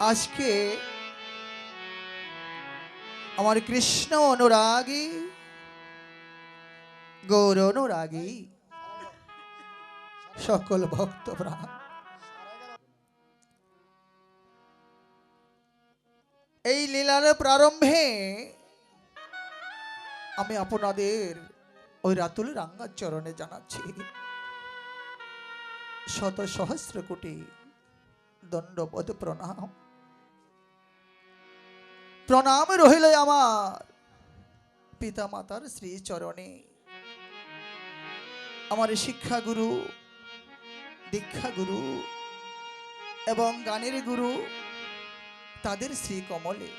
আজকে আমার কৃষ্ণ অনুরাগী গৌর অনুরাগী সকল ভক্ত প্রাণ এই লীলার প্রারম্ভে আমি আপনাদের ওই রাতুল রাঙ্গার চরণে জানাচ্ছি শত সহস্র কোটি দণ্ডবোধ প্রণাম। প্রণাম রহিল আমার পিতা মাতার শ্রী চরণে, আমার শিক্ষা গুরু, দীক্ষা গুরু এবং গানের গুরু তাদের শ্রী কমলে।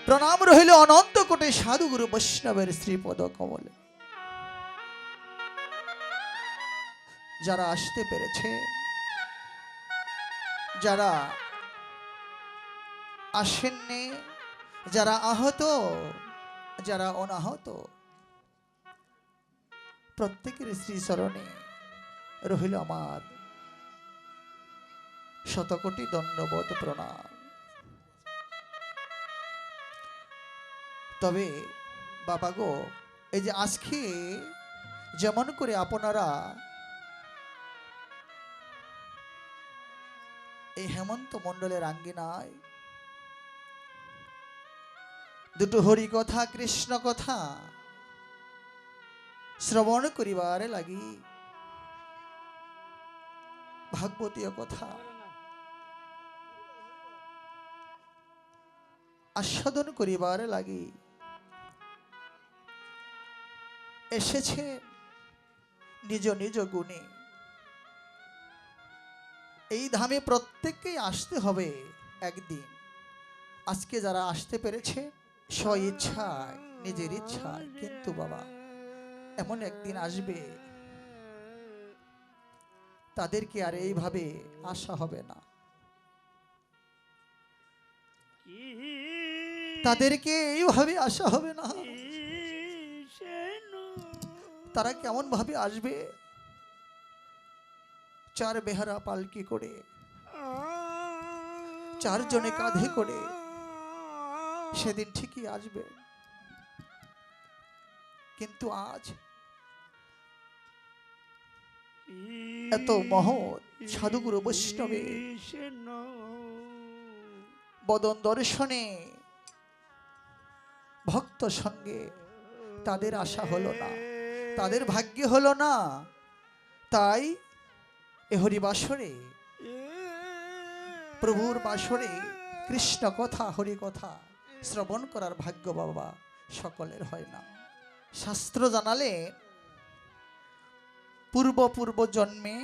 প্রণাম রহিল অনন্ত কোটি সাধু গুরু বৈষ্ণবের শ্রীপদ কমলে। যারা আসতে পেরেছে, যারা আসেননি, যারা আহত, যারা অনাহত, প্রত্যেকের শ্রী চরণে রহিল আমার শতকোটি দণ্ডবোধ প্রণাম। তবে বাবা গো, এই যে আজকে যেমন করে আপনারা এই হেমন্ত মণ্ডলের আঙ্গিনায় দুটো হরি কথা, কৃষ্ণ কথা শ্রবণ করিবার লাগি, ভাগবতীয় কথা আস্বাদন করিবার লাগি এসেছে নিজ নিজ গুণে। এই ধামে প্রত্যেককেই আসতে হবে একদিন। আজকে যারা আসতে পেরেছে স্ব ইচ্ছায়, নিজের ইচ্ছায়, কিন্তু বাবা এমন একদিন আসবে তাদেরকে আর এইভাবে আসা হবে না, তাদেরকে এইভাবে আসা হবে না। তারা কেমন ভাবে আসবে? চার বেহারা পালকি করে, চারজনে কাঁধে করে সেদিন ঠিকই আসবে। কিন্তু আজ এত মহৎ সাধুগুরু বৈষ্ণবে বদন দর্শনে ভক্ত সঙ্গে তাদের আশা হলো না, তাদের ভাগ্যে হলো না। তাই এ হরি বাসরে, প্রভুর বাসরে কৃষ্ণ কথা, হরি কথা শ্রবণ করার ভাগ্য বাবা সকলের হয় না। শাস্ত্র জানালে পূর্ব পূর্ব জন্মে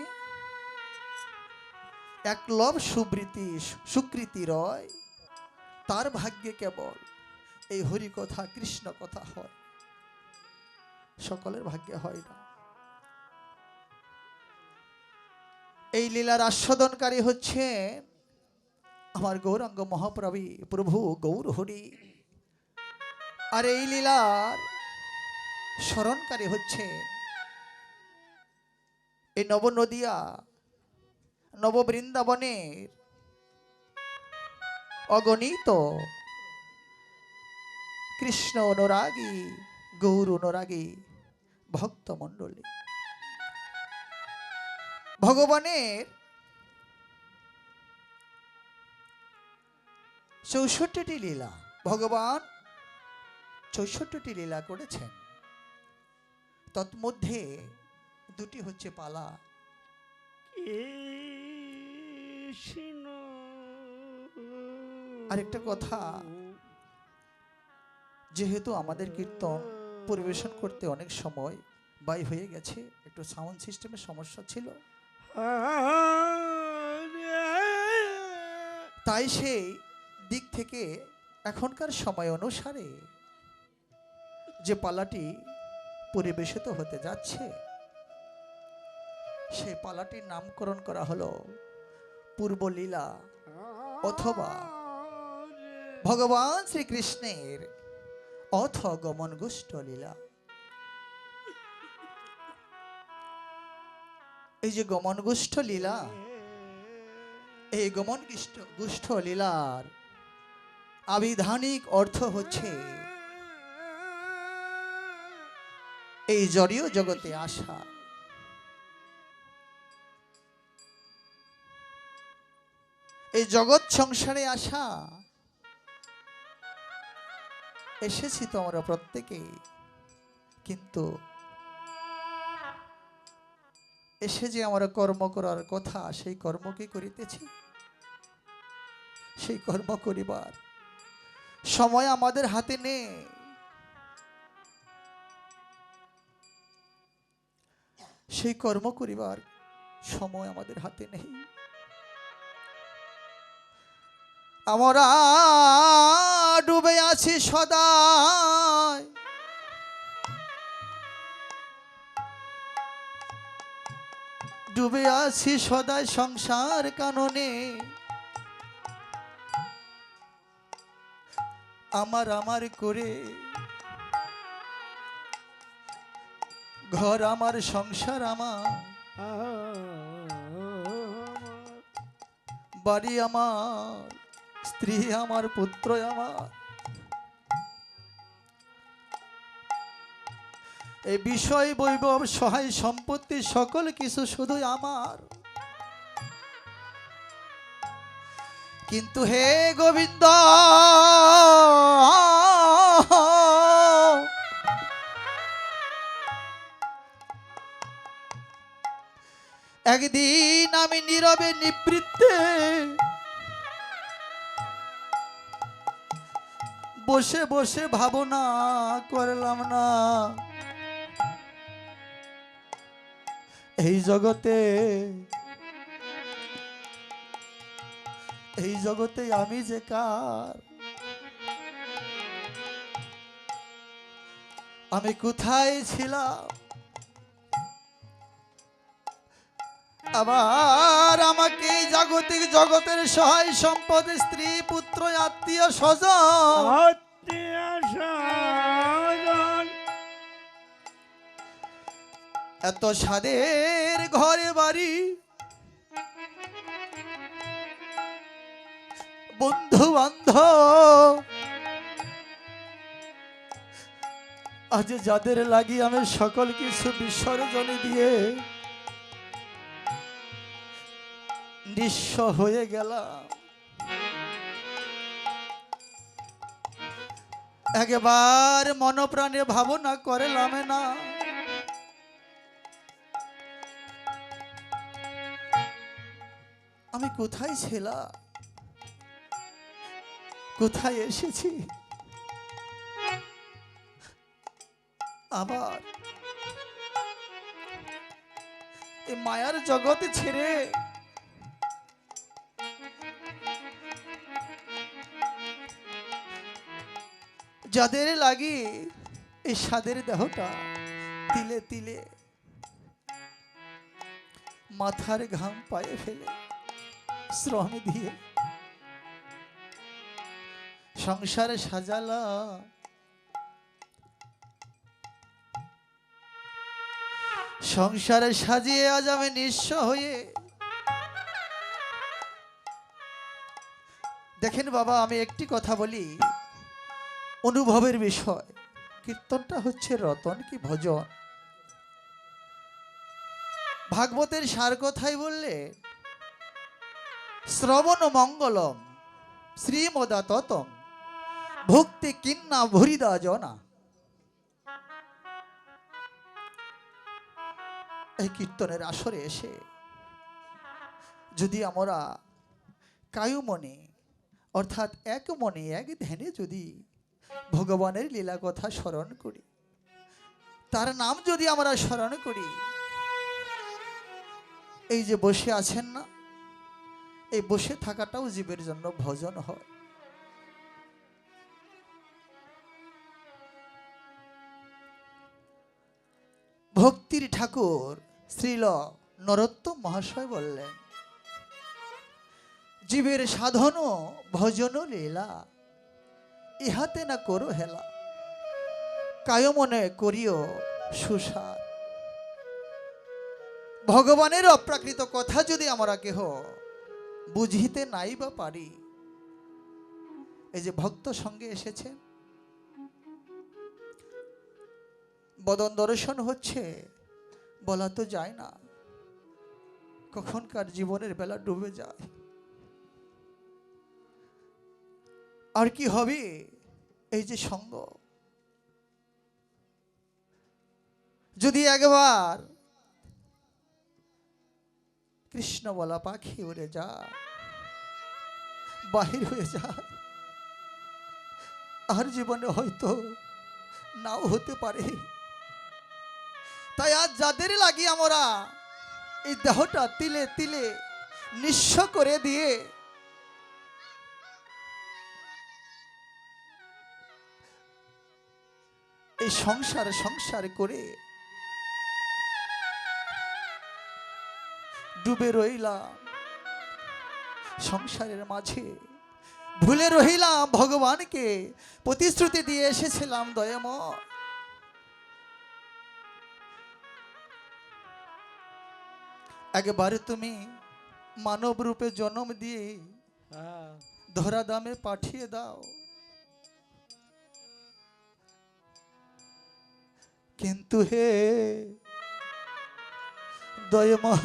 একলব সুবৃতি সুকৃতি রয়, তার ভাগ্যে কেবল এই হরি কথা, কৃষ্ণ কথা হয়, সকলের ভাগ্যে হয় না। এই লীলার আস্বাদনকারী হচ্ছে আমার গৌরাঙ্গ মহাপ্রভু প্রভু গৌর হরি। আর এই লীলার স্মরণকারী হচ্ছে এই নবনদিয়া, নববৃন্দাবনের অগণিত কৃষ্ণ অনুরাগী, গৌর অনুরাগী ভক্ত মণ্ডলী। ভগবানের ৬৪টি লীলা, ভগবান ৬৪টি লীলা করেছেন। তৎমধ্যে দুটি হচ্ছে পালা। আরেকটা কথা, যেহেতু আমাদের কীর্তন পরিবেশন করতে অনেক সময় ব্যয় হয়ে গেছে, একটু সাউন্ড সিস্টেমের সমস্যা ছিল, তাই সেই দিক থেকে এখনকার সময় অনুসারে যে পালাটি পরিবেশিত হতে যাচ্ছে সেই পালাটির নামকরণ করা হলো পূর্বলীলা অথবা ভগবান শ্রীকৃষ্ণের অথ গমন গোষ্ঠ লীলা। এই যে গমন গোষ্ঠ লীলা, এই গমন গুষ্ঠ লীলার আবিধানিক অর্থ হচ্ছে এই জড়ীয় জগতে আসা। এই জগৎ সংসারে আসা। এসেছি তো আমরা প্রত্যেকেই, কিন্তু এসে যে আমরা কর্ম করার কথা, সেই কর্ম কি করিতেছি? সেই কর্ম করিবার সময় আমাদের হাতে নেই। সেই কর্ম করিবার সময় আমাদের হাতে নেই। আমরা ডুবে আছি সদাই, ডুবে আছি সদাই সংসার কাননে। আমার আমার করে ঘর আমার, সংসার আমার, বাড়ি আমার, স্ত্রী আমার, পুত্র আমার। এই বিষয় বৈভব সহায় সম্পত্তি সকল কিছু শুধু আমার। কিন্তু হে গোবিন্দ, একদিন আমি নীরবে নিবৃত্তে বসে বসে ভাবনা করলাম না, এই জগতে আমি যে কার, আমি কোথায় ছিলাম। আবার আমাকে জাগতিক জগতের সহায় সম্পদ, স্ত্রী পুত্র আত্মীয় স্বজন, এত স্বাদের ঘরে বাড়ি, বন্ধু বান্ধব, আজ যাদের লাগি আমি সকল কিছু বিসর্জন দিয়ে নিঃস্ব হয়ে গেলাম। একবার মনপ্রাণে ভাবনা করলাম না, আমি কোথায় ছিলাম, কোথায় এসেছি। আবার এই মায়ার জগতে ছেড়ে যাদের লাগি এই স্বাদের দেহটা তিলে তিলে মাথার ঘাম পায়ে ফেলে শ্রম দিয়ে সংসারে সাজালা, সংসারে সাজিয়ে আজ আমি নিঃস্ব হয়ে। দেখেন বাবা, আমি একটি কথা বলি, অনুভবের বিষয়। কীর্তনটা হচ্ছে রতন কি ভজন। ভাগবতের সার কথাই বললে, শ্রবণ মঙ্গলম শ্রীমদাততম ভক্তি কিন্না ভরিদা জনা। এই কীর্তনের আসরে এসে যদি আমরা কায়ু মনে, অর্থাৎ এক মনে এক ধ্যানে যদি ভগবানের লীলা কথা স্মরণ করি, তার নাম যদি আমরা স্মরণ করি, এই যে বসে আছেন না, এই বসে থাকাটাও জীবের জন্য ভজন হয়। ভক্তির ঠাকুর শ্রীল নরোত্তম মহাশয় বললেন, জীবের সাধন ভজন লীলা, ইহাতে না করো হেলা, কায় মনে করিও সুসার। ভগবানের অপ্রাকৃত কথা যদি আমরা কেহ বুঝিতে নাই বা পারি। এই যে ভক্ত সঙ্গে এসেছে, বদন দর্শন হচ্ছে, বলা তো যায় না কখনকার জীবনের বেলা ডুবে যায়। আর কি হবে এই যে সঙ্গ, যদি একবার কৃষ্ণ বলা পাখি উড়ে যায়, বাহির হয়ে যায়, আর জীবনে হয়তো নাও হতে পারে। তাই আজ যাদের লাগি আমরা এই দেহটা তিলে তিলে নিঃস্ব করে দিয়ে এই সংসার সংসার করে ডুবে রইলাম সংসারের মাঝে, ভুলে রইলাম ভগবানকে প্রতিশ্রুতি দিয়ে এসেছিলাম দয়াময়, একবারে তুমি মানব রূপে জন্ম দিয়ে ধরা দামে পাঠিয়ে দাও। কিন্তু হে দয়াময়,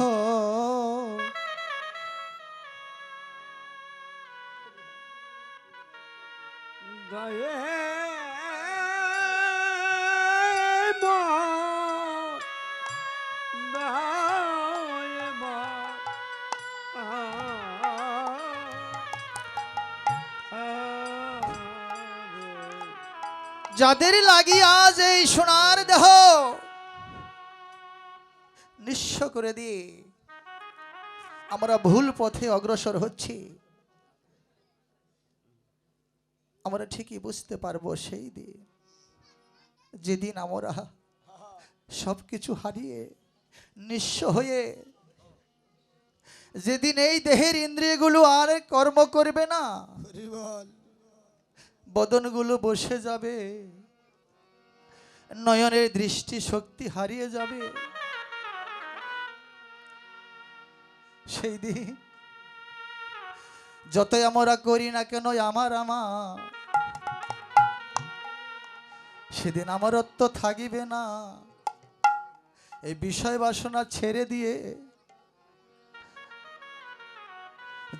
যাদের লাগি আজ এই সোনার দেহ নিঃস্ব করে দিয়ে আমরা ভুল পথে অগ্রসর হচ্ছি, আমরা ঠিকই বুঝতে পারবো সেই দিন, যেদিন আমরা সবকিছু হারিয়ে নিঃস্ব হয়ে, যেদিন এই দেহের ইন্দ্রিয়গুলো আর কর্ম করবে না, বদনগুলো বসে যাবে, নয়নের দৃষ্টি শক্তি হারিয়ে যাবে, সেই দিন যতই আমরা করি না কেন আমার আমার, সেদিন আমারত্ব থাকিবে না। এই বিষয় বাসনা ছেড়ে দিয়ে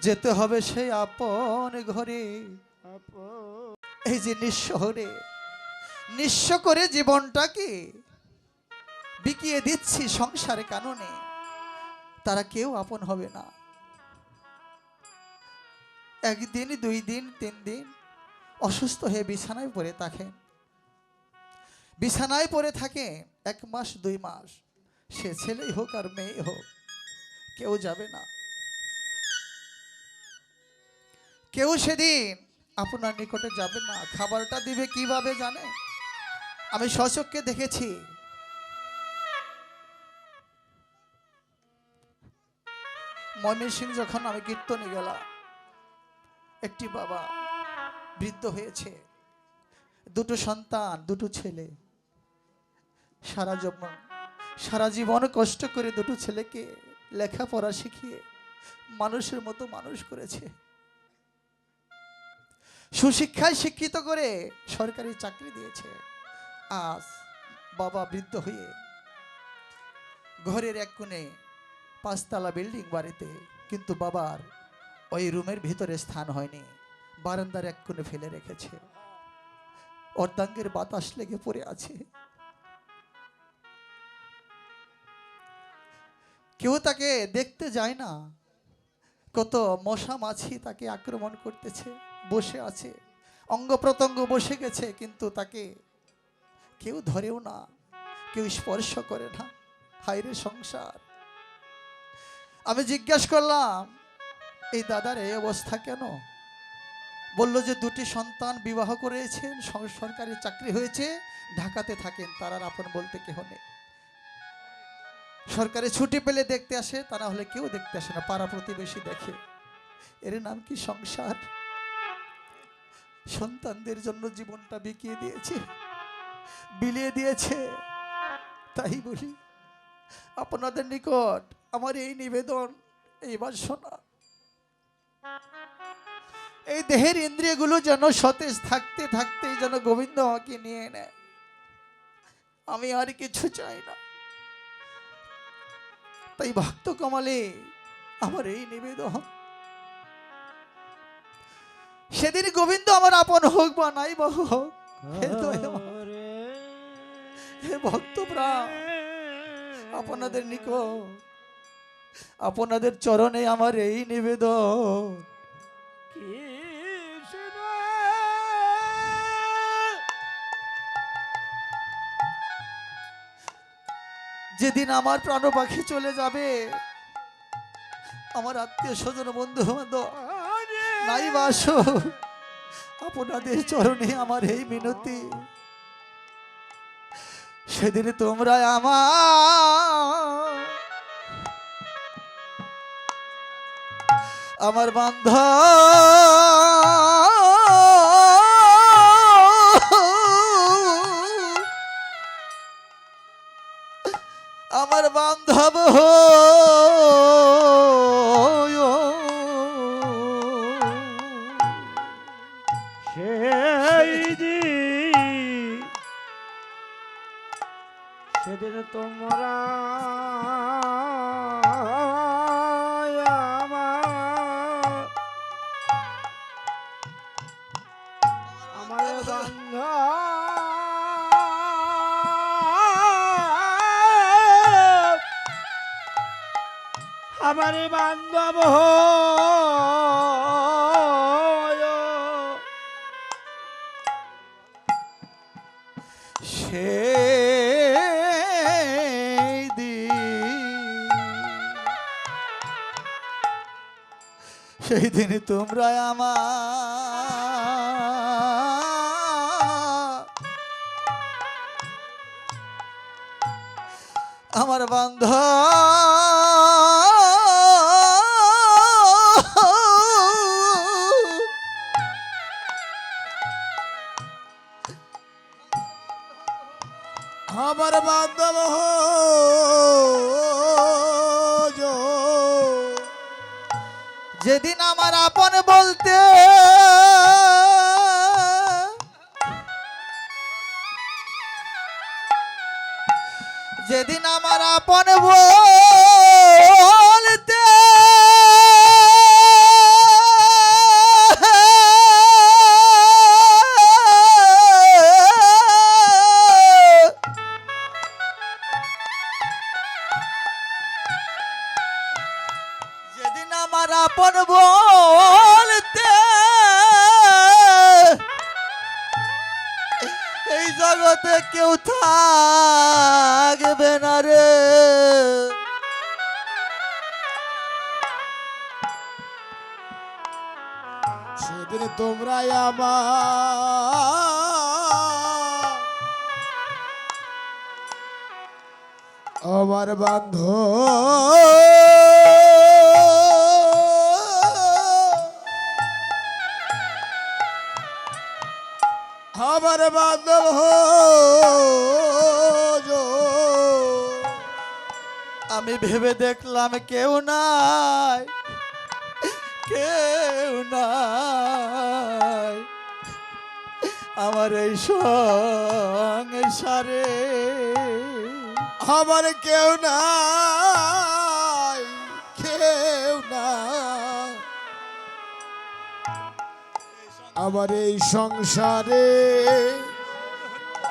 যেতে হবে সেই আপন ঘরে। এই যে নিঃশহরে নিঃস্ব করে জীবনটাকে বিকিয়ে দিচ্ছি সংসারের কারণে, তারা কেউ আপন হবে না। একদিন, 2 দিন, 3 দিন অসুস্থ হয়ে বিছানায় পড়ে থাকেন, বিছানায় পড়ে থাকে 1 মাস 2 মাস, সে ছেলেই হোক আর মেয়ে হোক, কেউ যাবে না, কেউ সেদিন আপনার নিকটে যাবে না। খাবারটা দিবে কিভাবে জানে? আমি স্বচক্ষে দেখেছি, ময়মনসিংহ যখন আমি কীর্তনে গেলাম, একটি বাবা বৃদ্ধ হয়েছে, 2 সন্তান, 2 ছেলে, সারা জীবন কষ্ট করে 2 ছেলেকে লেখাপড়া শিখিয়ে মানুষের মতো মানুষ করেছে, সুশিক্ষায় শিক্ষিত করে সরকারি চাকরি দিয়েছে। আজ বাবা বৃদ্ধ হয়ে ঘরের এক কোণে 5 তলা বিল্ডিং বাড়িতে, কিন্তু বাবার ওই রুমের ভিতরে স্থান হয়নি, বারান্দার এক কোণে ফেলে রেখেছে, অর্ধাঙ্গের বাতাস লেগে পড়ে আছে, কেউ তাকে দেখতে যায় না, কত মশা মাছি তাকে আক্রমণ করতেছে, বসে আছে, অঙ্গ প্রত্যঙ্গ বসে গেছে, কিন্তু তাকে কেউ ধরেও না, কেউ স্পর্শ করে না। হায়রে সংসার। আমি জিজ্ঞাসা করলাম, এই দাদার এই অবস্থা কেন? বলল যে 2টি সন্তান বিবাহ করেছেন, সরকারি চাকরি হয়েছে, ঢাকাতে থাকেন, তার আর আপন বলতে কেহ নেই, সরকারি ছুটি পেলে দেখতে আসে, তা না হলে কেউ দেখতে আসে না, পাড়া প্রতিবেশী দেখে। এর নাম কি সংসার? সন্তানদের জন্য জীবনটা বিকিয়ে দিয়েছে, বিলিয়ে দিয়েছে। তাই বলি, আপনাদের নিকট আমার এই নিবেদন, এই বাসনা, এই দেহের ইন্দ্রিয়গুলো যেন সতেজ থাকতে থাকতে যেন গোবিন্দ আমাকে নিয়ে নেয়। আমি আর কিছু চাই না। তাই ভক্ত কমলে আমার এই নিবেদন, সেদিন গোবিন্দ আমার আপন হোক বা নাই বা হোক, হে ভক্ত প্রাণ, আপনাদের নিকট আপনাদের চরণে আমার এই নিবেদন। যেদিন আমার প্রাণ পাখি চলে যাবে, আমার আত্মীয় স্বজন বন্ধু বান্ধব নাই বাস, আপনাদের চরণে আমার এই মিনতি, সেদিন তোমরা আমার বান্ধব, আমার বান্ধব সেদিন তোমরা আমার বান্ধব, আমার বান্ধব সেই দিন তোমরা আমার বান্ধব, আমার বান্ধব যেদিন আমার আপন বলতে যেদিন আমার আপন বলতে যেদিন আমার আপন বলতে এই জগতে কেউ থাকবে না রে, সেদিন তোমরা আমার বান্ধব, আমার বান্ধব আমি ভেবে দেখলাম কেউ নাই, কেউ নাই আমার এই সংসারে, আমার কেউ নাই, কেউ নাই আমার এই সংসারে।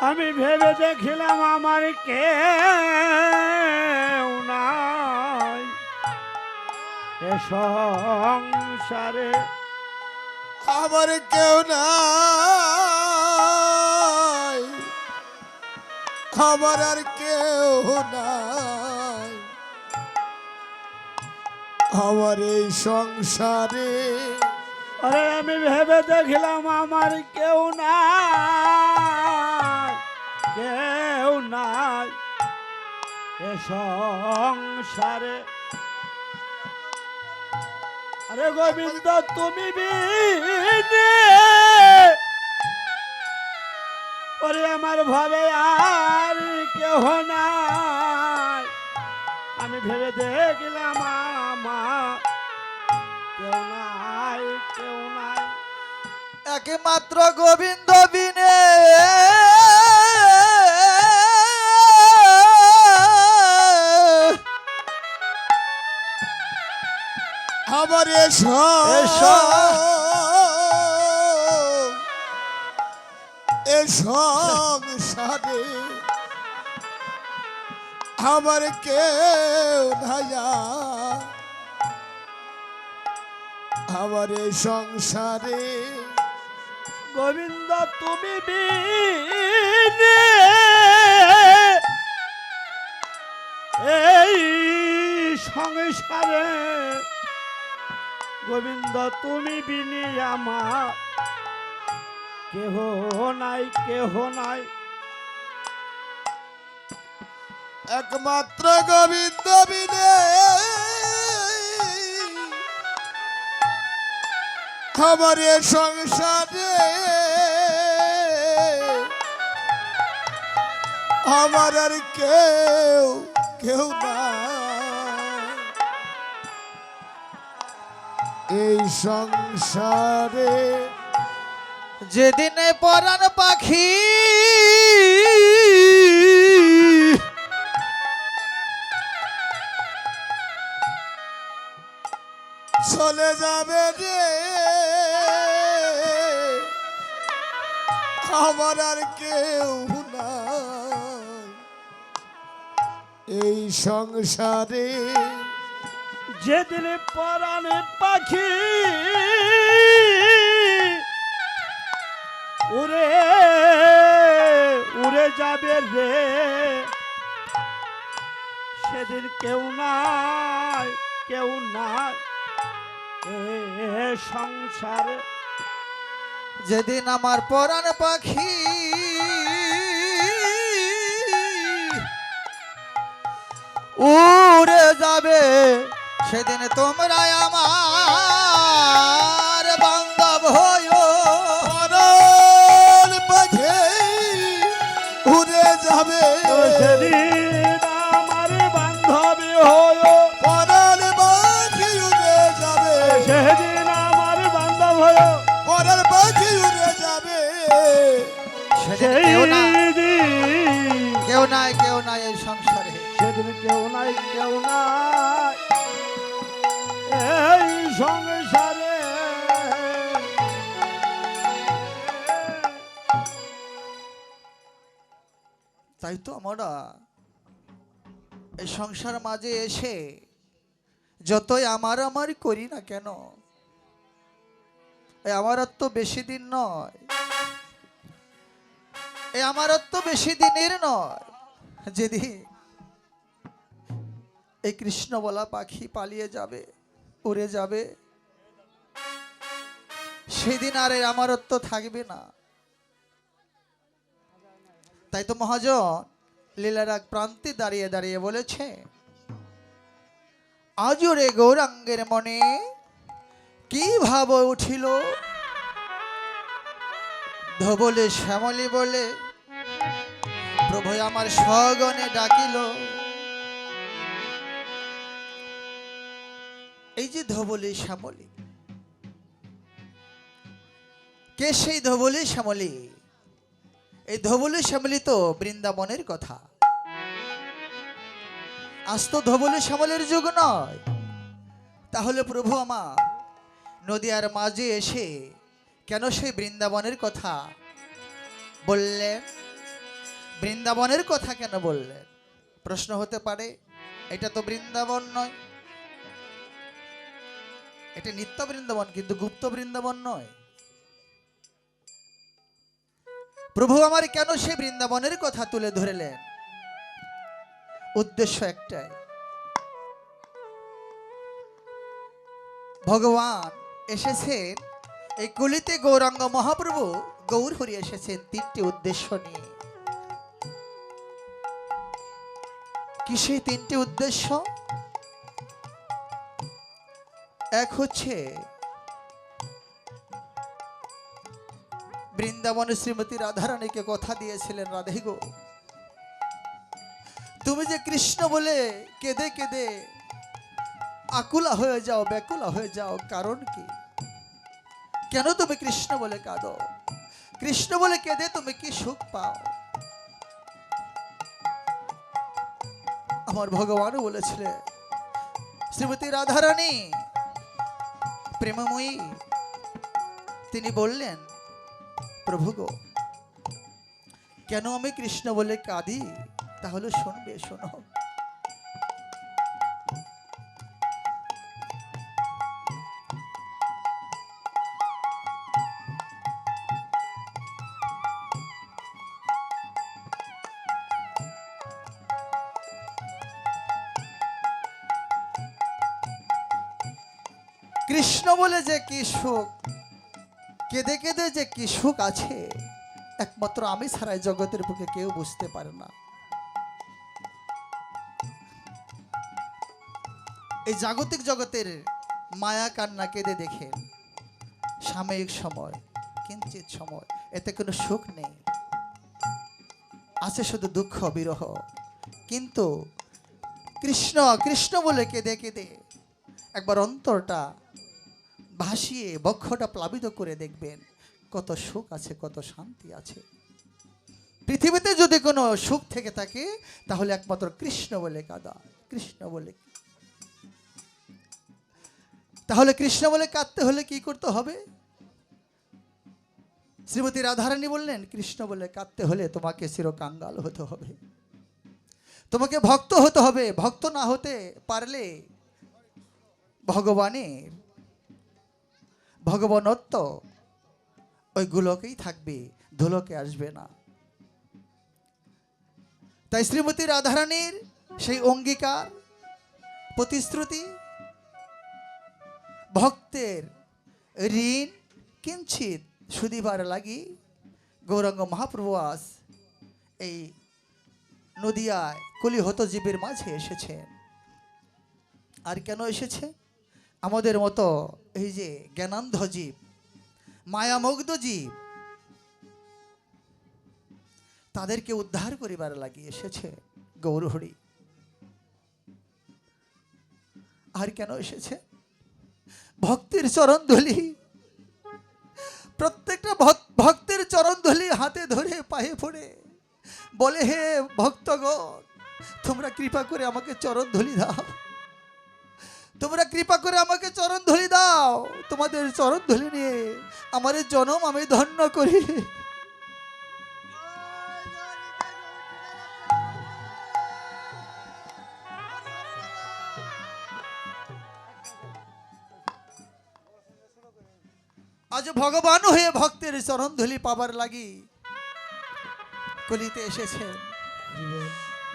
আমি ভেবে দেখিলাম আমার কেউ নাই এ সংসারে, আমার কেউ নাই, আমার আর কেউ নাই আমার এই সংসারে। আরে আমি ভেবে দেখিলাম আমার কেউ নাই, কেউ নাই এ সংসারে। আরে গোবিন্দ তুমি বিনে ওরে আমার ভাবে আর কেহ নাই। আমি ভেবে দেখলাম আমার কেউ নাই, কেউ নাই একমাত্র গোবিন্দ বিনে আমার এসো এসো। এ সংসারে আমার কেউ ধায়া আমার এই সংসারে গোবিন্দ তুমি বিনে এই সংসারে গোবিন্দ তুমি বিনি আমার কেহ নাই কেহ নাই একমাত্র গোবিন্দ বিনে আমার এ সংসারে আমার আর কেউ কেউ নাই এই সংসারে যেদিনে পরাণ পাখি চলে যাবে রে আমার আর কেউ নাই এই সংসারে যেদিন পরাণে পাখি উড়ে উড়ে যাবে রে সেদিন কেউ নাই কেউ নাই এ সংসারে যেদিন আমার পরাণ পাখি উড়ে যাবে সেদিন তোমরা আমার বান্ধব হইও। পরাণ পাখি উড়ে যাবে সেদিন আমার বান্ধবী হইও। পরাণ পাখি উড়ে যাবে সেদিন আমার বান্ধব হইও। পরাণ পাখি উড়ে যাবে সেদিন কেউ নাই কেউ নাই এই সংসারে। সেদিন কেউ নাই কেউ নাই এই সংসারে তাই তো আমরা এই সংসার মাঝে এসে যতই আমার করি না কেন, এই আমার তো বেশি দিন নয়, এই আমার তো বেশি দিনের নয়। যেদিন এই কৃষ্ণ বলা পাখি পালিয়ে যাবে, উড়ে যাবে, সেদিন আর এই আমারত্ব থাকবে না। তাই তো মহাজন লীলার এক প্রান্তে দাঁড়িয়ে দাঁড়িয়ে বলেছে, আজও রে গৌরাঙ্গের মনে কি ভাব উঠিল, ধবলে শ্যামলী বলে প্রভু আমার সগনে ডাকিল। এই যে ধবলে শ্যামলী, কে সেই ধবলে শ্যামলী? এই ধবলে শ্যামলী তো বৃন্দাবনের কথা। আজ তো ধবলে শ্যামলের যুগ নয়। তাহলে প্রভু আমার নদিয়ার মাঝে এসে কেন সেই বৃন্দাবনের কথা বললেন? বৃন্দাবনের কথা কেন বললেন? প্রশ্ন হতে পারে, এটা তো বৃন্দাবন নয়, এটা নিত্য বৃন্দাবন, কিন্তু গুপ্ত বৃন্দাবন নয়। প্রভু আমার কেন সে বৃন্দাবনের কথা তুলে ধরলেন? উদ্দেশ্য একটাই, ভগবান এসেছেন এই কলিতে, গৌরাঙ্গ মহাপ্রভু গৌর হরি এসেছেন তিনটি উদ্দেশ্য নিয়ে। কি সেই তিনটি উদ্দেশ্য? এক হচ্ছে বৃন্দাবনে শ্রীমতী রাধারানীকে কথা দিয়েছিলেন, রাধে গো তুমি যে কৃষ্ণ বলে কেঁদে কেঁদে আকুলা হয়ে যাও, ব্যাকুলা হয়ে যাও, কারণ কি? কেন তুমি কৃষ্ণ বলে কাঁদো? কৃষ্ণ বলে কেঁদে তুমি কি সুখ পাও? আমার ভগবান বলেছিলেন, শ্রীমতী রাধারানী প্রেমময়ী, তিনি বললেন, প্রভু গো, কেন আমি কৃষ্ণ বলে কাঁদি? তাহলে শুনবে, শোনো। কৃষ্ণ বলে যে কি সুখ, কেঁদে কেঁদে যে কি সুখ আছে, একমাত্র আমি ছাড়া এই জগতের বুকে কেউ বুঝতে পারে না। এই জাগতিক জগতের মায়া কান্না কেঁদে দেখেন, সাময়িক সময়, কিঞ্চিত সময়, এতে কোনো সুখ নেই, আছে শুধু দুঃখ বিরহ। কিন্তু কৃষ্ণ কৃষ্ণ বলে কেঁদে কেঁদে একবার অন্তরটা ভাসিয়ে বক্ষটা প্লাবিত করে দেখবেন কত সুখ আছে, কত শান্তি আছে। পৃথিবীতে যদি কোনো সুখ থেকে থাকে তাহলে একমাত্র কৃষ্ণ বলে কাঁদা, কৃষ্ণ বলে। তাহলে কৃষ্ণ বলে কাঁদতে হলে কি করতে হবে? শ্রীমতী রাধারানী বললেন, কৃষ্ণ বলে কাঁদতে হলে তোমাকে চিরকাঙ্গাল হতে হবে, তোমাকে ভক্ত হতে হবে। ভক্ত না হতে পারলে ভগবানত্ব ওই গুলোকেই থাকবে, ধুলোকে আসবে না। তাই শ্রীমতী রাধারানীর সেই অঙ্গীকার, প্রতিশ্রুতি, ভক্তের ঋণ কিঞ্চিত সুদিবার লাগি গৌরাঙ্গ মহাপ্রভু আজ এই নদিয়ায় কলিহত জীবের মাঝে এসেছেন। আর কেন এসেছে? আমাদের মতো এই যে জ্ঞানান্ধ জীব, মায়ামগ্ধ জীব, তাদেরকে উদ্ধার করিবার লাগি এসেছে গৌরহরি। আর কেন এসেছে? ভক্তের চরণ ধুলি, প্রত্যেকটা ভক্তের চরণ ধুলি হাতে ধরে পায়ে পড়ে বলে, হে ভক্তগণ, তোমরা কৃপা করে আমাকে চরণ ধুলি দাও, তোমরা কৃপা করে আমাকে চরণ ধুলি দাও। তোমাদের চরণ ধুলি নিয়ে আমার জনম আমি ধন্য করি। আজ ভগবান হয়ে ভক্তের চরণ ধুলি পাবার লাগি কলিতে এসেছেন।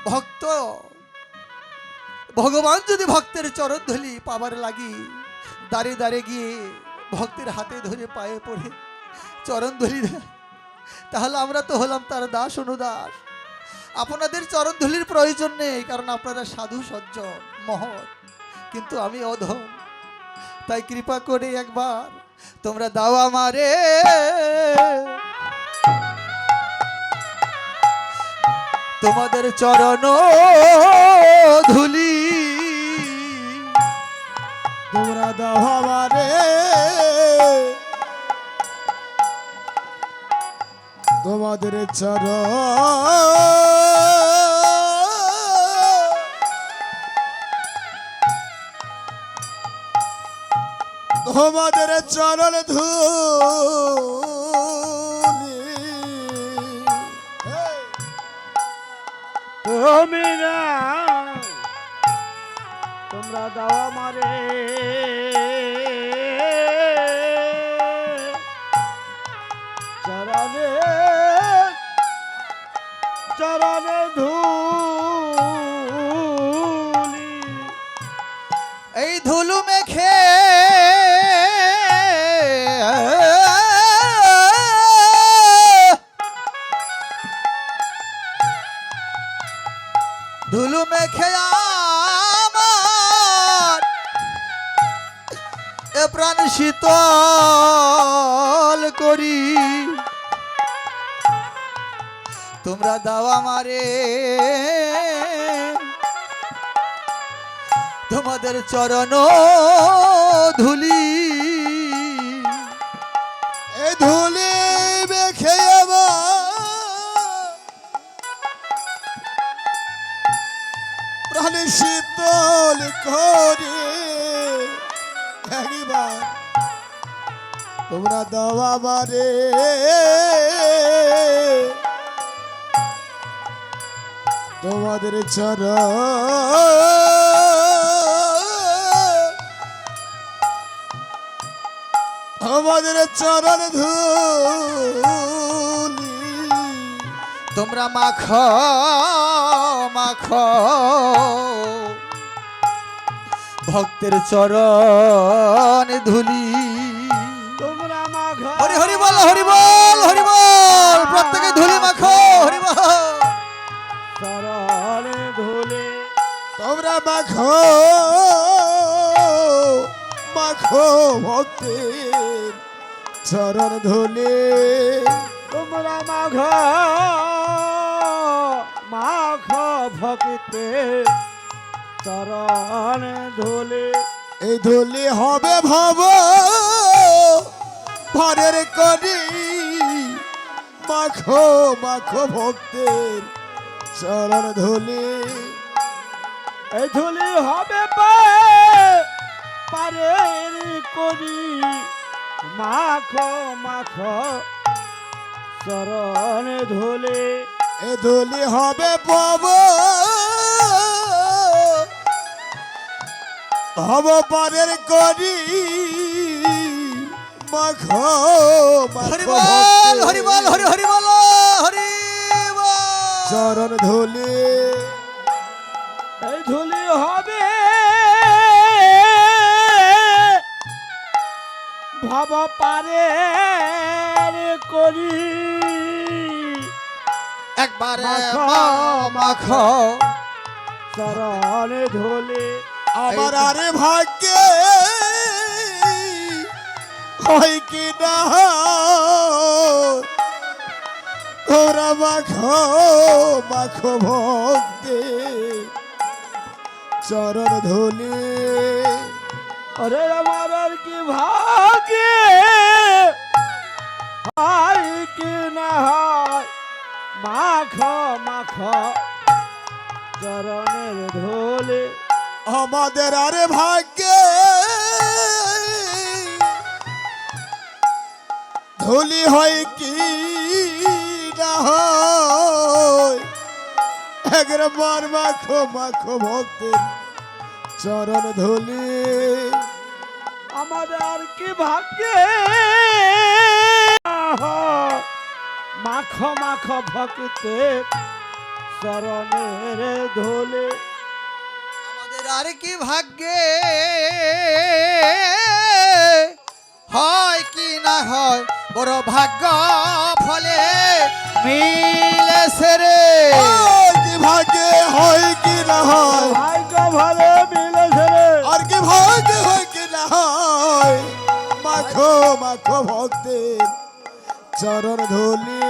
ভক্ত ভগবান যদি ভক্তের চরণ ধুলি পাবার লাগি দাঁড়ে দাঁড়ে গিয়ে ভক্তের হাতে ধরে পায়ে পড়ে চরণ ধুলি দেয়, তাহলে আমরা তো হলাম তার দাস অনুদাস। আপনাদের চরণ ধুলির প্রয়োজন নেই, কারণ আপনারা সাধু সজ্জন মহৎ, কিন্তু আমি অধম। তাই কৃপা করে একবার তোমরা দাও আমারে তোমাদের চরণ ধুলি, তোমরা দাও আমারে তোমাদের চরণ, তোমাদের চরণ ধুলি। তুমি না, তোমরা দাও আমারে চরণে চরণে ধুলি। এই ধুলু মেখে ধুলু মেখে আমার এ প্রাণ শীতল করি, তোমরা দাও আমারে তোমাদের চরণ ধুলি। এ ধুলি মেখে আমার প্রাণে শীতল করে একবার তোমরা দাও আমারে তোমাদের আমাদের চরণ ধুলি তোমরা মাখো মাখো ভক্তের চরণ ধুলি। তোমরা মাখো হরি হরি বল হরি বল হরি বল, প্রত্যেকে ধুলি মাখো হরি বল। চরণে ধুলি তোমরা মাখো মাখো ভক্তের চরণ ধুলি। তোমরা মাখো মাখো ভক্তে চরণে ধুলি। এই ধুলি হবে ভব ভরের করি মাখো মাখো ভক্তের চরণ ধুলি। এই ধুলি হবে পারের করি মাখো মাখো চরণে ধুলি। এ ধুলি হবে ভব ভব পারের করি মাখো হরি মাখো বল হরি বল ভক্তের হরি হরি বল হরি বল। চরণ ধুলি। এই ধুলি হবে ভব পারে করি একবার মাখো, মাখো চরণে ধুলি। আমার আরে ভাগ্যে হয় কি না তোরা মাখো মাখো ভক্তে চরণ ধুলি। আরে আমার আর কি ভাগ্যে হয় কি না হয় মাখো মাখো চরণের ধুলি। আমাদের আরে ভাগ্যে ধুলি হয় কি না হয় একবার মাখো মাখো ভক্তের চরণ ধুলি। আমাদের আর কি ভাগ্যে মাখো মাখো ভক্তে চরণের ধুলি। আমাদের আর কি ভাগ্যে হয় কি না হয় বড় ভাগ্য ফলে মিলেছে রে। কি ভাগ্যে হয় কি না হয় ভাগ্য ভালো মিলেছে রে। আর কি ভাগ্যে হয় কি না হয় মাখো মাখো ভক্তের চরণ ধুলি।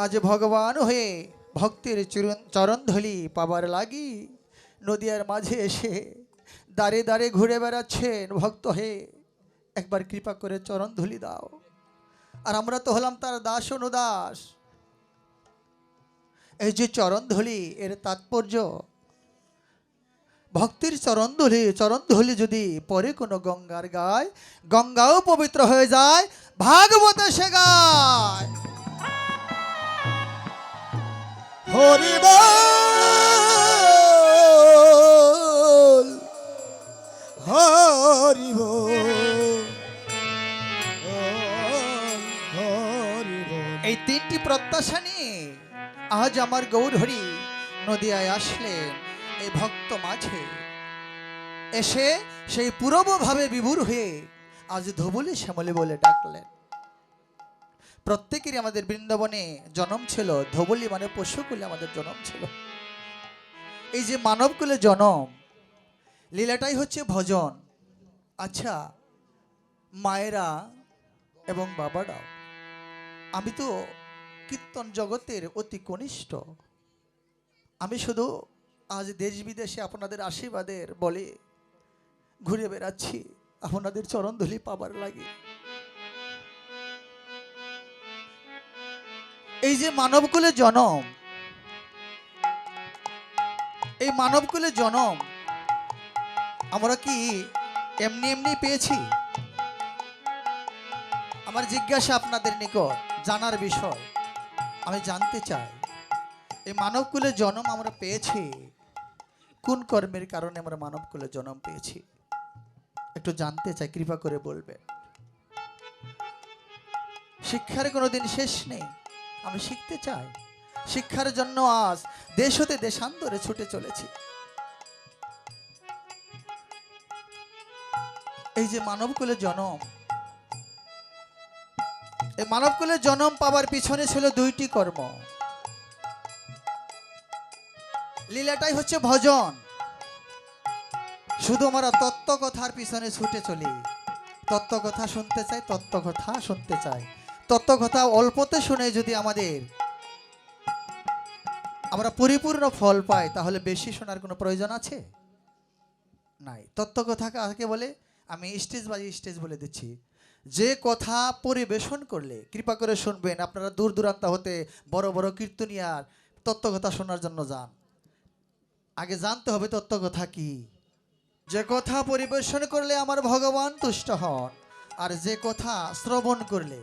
আজ ভগবান হয়ে ভক্তের চরণ ধুলি পাবার লাগি নদিয়ার মাঝে এসে দাঁড়ে দাঁড়ে ঘুরে বেড়াচ্ছেন ভক্ত হয়ে। একবার কৃপা করে চরণ ধুলি দাও। আর আমরা তো হলাম তার দাস অনুদাস। এই যে চরণ ধুলি এর তাৎপর্য, ভক্তির চরণ ধুলি যদি পরে কোনো গঙ্গার গায় গঙ্গাও পবিত্র হয়ে যায়, ভাগবতে সে গায়। হরি বল হরি বল হরি বল। এই তিনটি প্রত্যাশা নিয়ে আজ আমার গৌর হরি নদিয়ায় আসলেন এই ভক্ত মাঝে এসে সেই পূর্বভাবে বিভোর হয়ে আজ ধবলি শ্যামলি বলে ডাকলেন। প্রত্যেকেরই আমাদের বৃন্দাবনে জন্ম ছিল, ধবলি মানে পশুকুলে আমাদের জন্ম ছিল। এই যে মানবকুলে জন্ম, লীলাটাই হচ্ছে ভজন। আচ্ছা মায়েরা এবং বাবারাও, আমি তো কীর্তন জগতের অতি কনিষ্ঠ। আমি শুধু আজ দেশ বিদেশে আপনাদের আশীর্বাদের বলে ঘুরে বেড়াচ্ছি আপনাদের চরণধুলি পাবার লাগে। এই যে মানবকুলে জনম, এই মানবকুলে জনম আমরা কি এমনি এমনি পেয়েছি? আমার জিজ্ঞাসা আপনাদের নিকট, জানার বিষয়, আমি জানতে চাই এই মানবকুলে জন্ম আমরা পেয়েছি কোন কর্মের কারণে আমরা মানবকুলে জন্ম পেয়েছি? একটু জানতে চাই, কৃপা করে বলবে। শিক্ষার কোনোদিন শেষ নেই, আমি শিখতে চাই। শিক্ষার জন্য আজ দেশ হতে দেশান্তরে ছুটে চলেছি। এই যে মানবকুলে জন্ম, এই মানবকুলে জন্ম পাবার পিছনে ছিল দুইটি কর্ম। লীলাটাই হচ্ছে ভজন। শুধু আমরা তত্ত্ব কথার পিছনে ছুটে চলি, তত্ত্ব কথা শুনতে চাই, তত্ত্ব কথা শুনতে চাই। তত্ত্ব কথা অল্পতে শুনে যদি আমরা পরিপূর্ণ ফল পাই, তাহলে বেশি শোনার কোনো প্রয়োজন আছে? নাই। তত্ত্ব কথা কাকে বলে? আমি স্টেজ বলে দিচ্ছি। যে কথা পরিবেশন করলে, কৃপা করে শুনবেন, আপনারা দূর দূরান্ত হতে বড় বড় কীর্তনিয়ার তত্ত্ব কথা শোনার জন্য যান, আগে জানতে হবে তত্ত্ব কথা কি। যে কথা পরিবেশন করলে আমার ভগবান তুষ্ট হন, আর যে কথা শ্রবণ করলে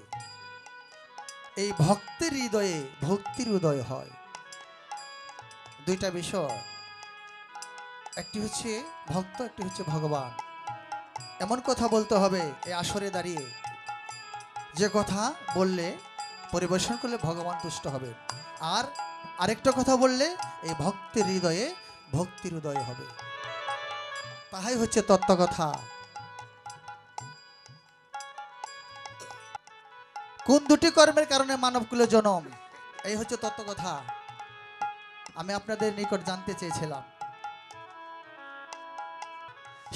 এই ভক্তের হৃদয়ে ভক্তির উদয় হয়। দুইটা বিষয়, একটি হচ্ছে ভক্ত, একটি হচ্ছে ভগবান। এমন কথা বলতে হবে এই আসরে দাঁড়িয়ে, যে কথা বললে পরিবেশন করলে ভগবান তুষ্ট হবে, আর আরেকটা কথা বললে এই ভক্তের হৃদয়ে ভক্তির উদয় হবে। তাহাই হচ্ছে তত্ত্ব কথা। কোন দুটি কর্মের কারণে মানবকুলে জনম, এই হচ্ছে তত্ত্ব কথা। আমি আপনাদের নিকট জানতে চেয়েছিলাম।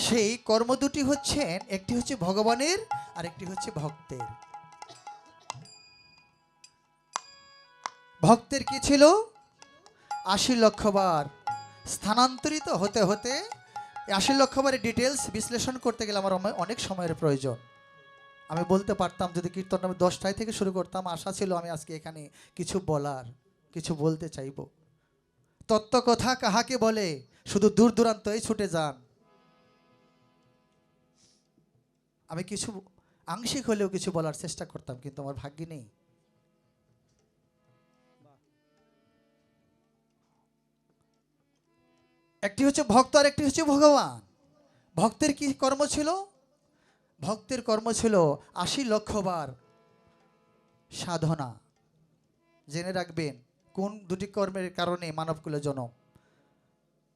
সেই কর্ম দুটি হচ্ছেন, একটি হচ্ছে ভগবানের আর একটি হচ্ছে ভক্তের। ভক্তের কি ছিল? ৮০ লক্ষ বার স্থানান্তরিত হতে হতে, ৮০ লক্ষ বারের ডিটেলস বিশ্লেষণ করতে গেলে আমার অনেক সময়ের প্রয়োজন। আমি বলতে পারতাম, যদি কীর্তন আমি 10টায় থেকে শুরু করতাম, আশা ছিল আমি আজকে এখানে কিছু বলতে চাইব। তত্ত্ব কথা কাহাকে বলে? শুধু দূর দূরান্তই ছুটে যান। আমি কিছু আংশিক হলেও কিছু বলার চেষ্টা করতাম, কিন্তু আমার ভাগ্যে নেই। একটি হচ্ছে ভক্ত আর একটি হচ্ছে ভগবান। ভক্তের কি কর্ম ছিল? ভক্তের কর্ম ছিল ৮০ লক্ষ বার সাধনা। জেনে রাখবেন কোন দুটি কর্মের কারণে মানবকুলে জন্ম।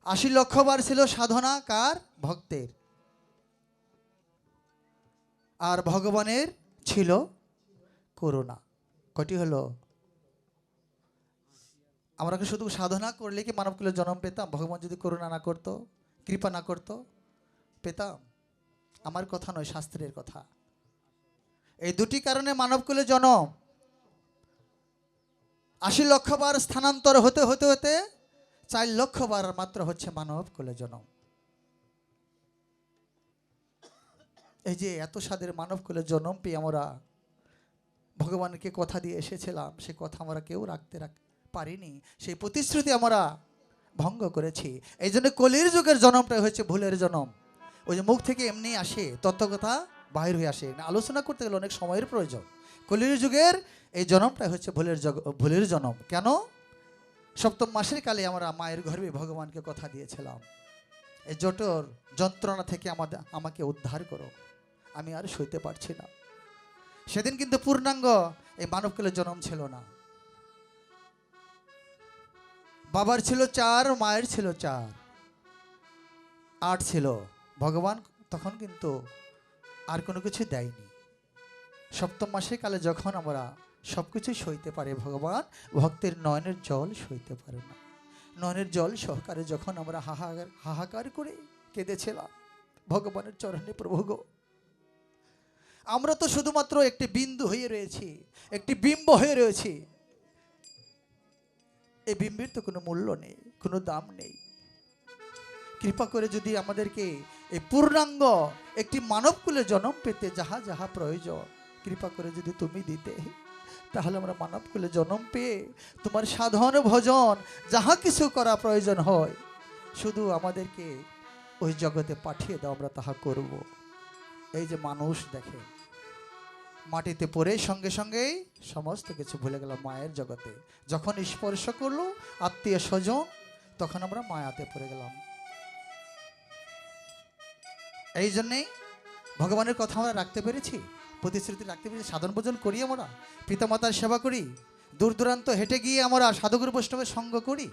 ৮০ লক্ষ বার ছিল সাধনা কার? ভক্তের। আর ভগবানের ছিল করুণা। কটি হলো? আমরা কি শুধু সাধনা করলে কি মানবকুলে জন্ম পেতাম? ভগবান যদি করুণা না করতো, কৃপা না করতো, পেতাম? আমার কথা নয়, শাস্ত্রের কথা। এই দুটি কারণে মানবকুলে জন্ম। ৮০ লক্ষ বার স্থানান্তর হতে হতে হতে ৪ লক্ষ বার মাত্র হচ্ছে মানবকুলে জন্ম। এই যে এত স্বাদের মানবকুলে জন্ম পেয়ে আমরা ভগবানকে কথা দিয়ে এসেছিলাম, সে কথা আমরা কেউ রাখতে পারিনি। সেই প্রতিশ্রুতি আমরা ভঙ্গ করেছি। এই জন্য কলির যুগের জন্মটা হচ্ছে ভুলের জন্ম। ওই যে মুখ থেকে এমনি আসে, তত্ত্বকথা বাহির হয়ে আসে না, আলোচনা করতে গেলে অনেক সময়ের প্রয়োজন। কলির যুগের এই জন্মটা হচ্ছে ভুলের জন্ম। কেন? সপ্তম মাসের কালে আমরা মায়ের গর্ভে ভগবানকে কথা দিয়েছিলাম, এই জঠর যন্ত্রণা থেকে আমাকে উদ্ধার করো, আমি আর সইতে পারছি না। সেদিন কিন্তু পূর্ণাঙ্গ এই মানবকুলে জন্ম ছিল না। বাবার ছিল 4, মায়ের ছিল 4, 8 ছিল। ভগবান তখন কিন্তু আর কোনো কিছু দেয়নি। সপ্তম মাসের কালে যখন আমরা সবকিছু সইতে পারে ভগবান, ভক্তের নয়নের জল সইতে পারে না। নয়নের জল সহকারে যখন আমরা হাহাকার করে কেঁদেছিলাম ভগবানের চরণে, প্রভু গো, আমরা তো শুধুমাত্র একটি বিন্দু হয়ে রয়েছি, একটি বিম্ব হয়ে রয়েছি। এই বিম্বের তো কোনো মূল্য নেই, কোনো দাম নেই। কৃপা করে যদি আমাদেরকে এই পূর্ণাঙ্গ একটি মানবকুলে জন্ম পেতে যাহা যাহা প্রয়োজন কৃপা করে যদি তুমি দিতে, তাহলে আমরা মানবকুলে জন্ম পেয়ে তোমার সাধন ভজন যাহা কিছু করা প্রয়োজন হয় শুধু আমাদেরকে ওই জগতে পাঠিয়ে দাও, আমরা তাহা করব। এই যে মানুষ দেখে মাটিতে পড়ে সঙ্গে সঙ্গেই সমস্ত কিছু ভুলে গেল মায়ের জগতে, যখন স্পর্শ করলো আত্মীয় স্বজন তখন আমরা মায়াতে পড়ে গেলাম। এই জন্যেই ভগবানের কথা আমরা রাখতে পেরেছি, প্রতিশ্রুতি রাখতে পেরেছি, সাধন ভোজন করি, আমরা পিতামাতার সেবা করি, দূর দূরান্ত হেঁটে গিয়ে আমরা সাধুগুরু বৈষ্ণবের সঙ্গ করি,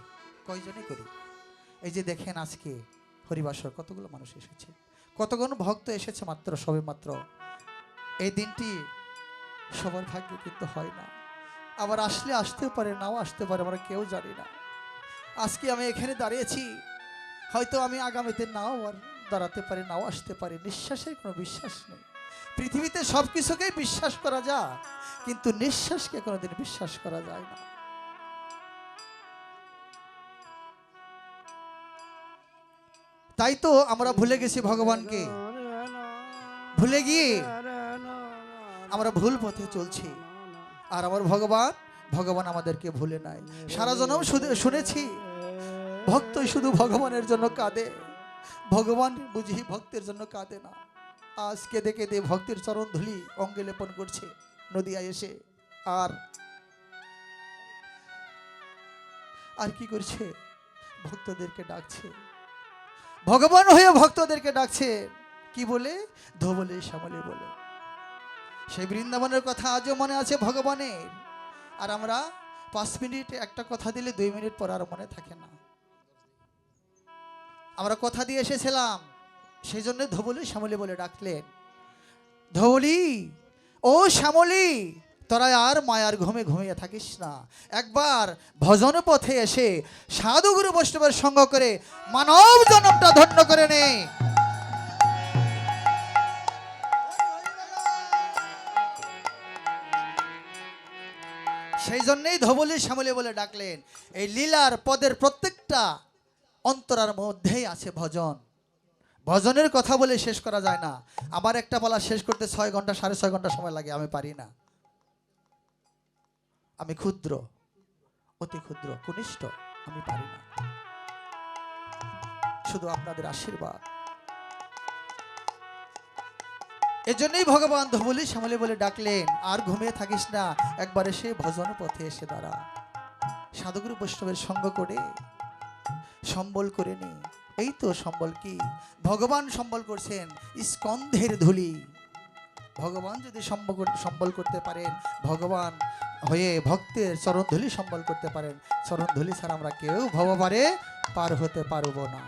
কয়জনে করি। এই যে দেখেন আজকে হরিবাসর কতগুলো মানুষ এসেছে, কতগুলো ভক্ত এসেছে, মাত্র সবে মাত্র। এই দিনটি সবার ভাগ্যে কিন্তু হয় না, আবার আসলে আসতেও পারে, নাও আসতে পারে, আমরা কেউ জানি না। আজকে আমি এখানে দাঁড়িয়েছি, হয়তো আমি আগামীতে নাও আর দাঁড়াতে পারি, নাও আসতে পারি, নিঃশ্বাসের কোনো বিশ্বাস নেই। পৃথিবীতে সব কিছুকেই বিশ্বাস করা যায়, কিন্তু নিঃশ্বাসকে কোনোদিন বিশ্বাস করা যায় না। তাই তো আমরা ভুলে গেছি ভগবানকে, ভুলে গিয়ে আমরা ভুল পথে চলছি। আর আমার ভগবান আমাদেরকে ভুলে নাই। সারা জন্ম শুনেছি ভক্তই শুধু ভগবানের জন্য কাঁদে, ভগবান বুঝি ভক্তের জন্য কাঁদে না। আজ কেঁদে কেঁদে ভক্তের চরণ ধুলি অঙ্গে লেপন করছে নদিয়ায় এসে। আর কি করছে? ভক্তদেরকে ডাকছে, ভগবান হয়ে ভক্তদেরকে ডাকছে। কি বলে? ধোবলে শ্যামলে বলে। সেই বৃন্দাবনের কথা আজও মনে আছে ভগবানের। আর আমরা 5 মিনিট একটা কথা দিলে 2 মিনিট পর আর মনে থাকে না। আমরা কথা দিয়ে এসেছিলাম, সেই জন্য ধোবলি শ্যামলি বলে ডাকলেন। ধৌলি ও শ্যামলি, তোরা আর মায়ার ঘুমে ঘুমিয়ে থাকিস না, একবার ভজন পথে এসে সাধুগুরু বৈষ্ণবের সঙ্গ করে মানব জন্মটা ধন্য করে নে। সেই জন্যই ধবলি শ্যামলি বলে ডাকলেন। এই লীলার পদের প্রত্যেকটা অন্তরার মধ্যেই আছে ভজন। ভজনের কথা বলে শেষ করা যায় না। আমার একটা পালা শেষ করতে 6 ঘন্টা 6.5 ঘন্টা সময় লাগে, আমি পারি না। আমি ক্ষুদ্র, অতি ক্ষুদ্র, কনিষ্ঠ, আমি পারি না। শুধু আপনাদের আশীর্বাদ। এজন্যই ভগবান ধবলি শ্যামলি বলে ডাকলেন, আর ঘুমিয়ে থাকিস না, একবার এসে ভজন পথে এসে দাঁড়া, সাধুগুরু বৈষ্ণবের সঙ্গ করে সম্বল করে নি। এই তো সম্বল কি? ভগবান সম্বল করছেন স্কন্ধের ধুলি। ভগবান যদি সম্বল করতে পারেন, ভগবান হয়ে ভক্তের চরণ ধুলি সম্বল করতে পারেন, চরণ ধুলি ছাড়া আমরা কেউ ভবপারে পার হতে পারবো না।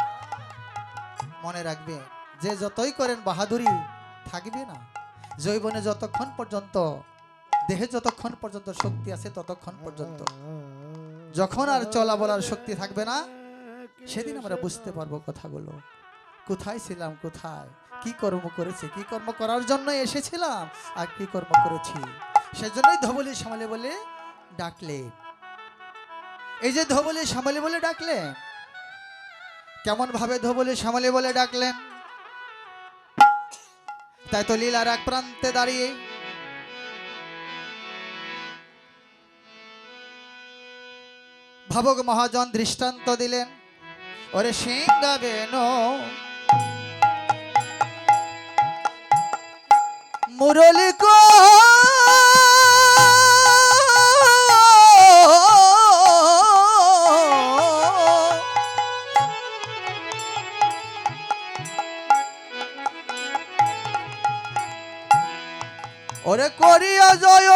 মনে রাখবেন, যে যতই করেন বাহাদুরি থাকবে না। জৈবনে যতক্ষণ পর্যন্ত, দেহে যতক্ষণ পর্যন্ত শক্তি আছে ততক্ষণ পর্যন্ত, যখন আর চলা বলার শক্তি থাকবে না, সেদিন আমরা বুঝতে পারবো কথাগুলো। কোথায় ছিলাম, কোথায় কি কর্ম করেছি, কি কর্ম করার জন্য এসেছিলাম, আর কি কর্ম করেছি। সেজন্যই ধবলি শ্যামলি বলে ডাকলেন। এই যে ধবলি শ্যামলি বলে ডাকলেন, কেমন ভাবে ধবলি শ্যামলি বলে ডাকলেন? তাই তো লীলার এক প্রান্তে দাঁড়িয়ে ভাবক মহাজন দৃষ্টান্ত দিলেন। ওরে সিংহাবেন মুরলি কো ওরে করিয়া জয়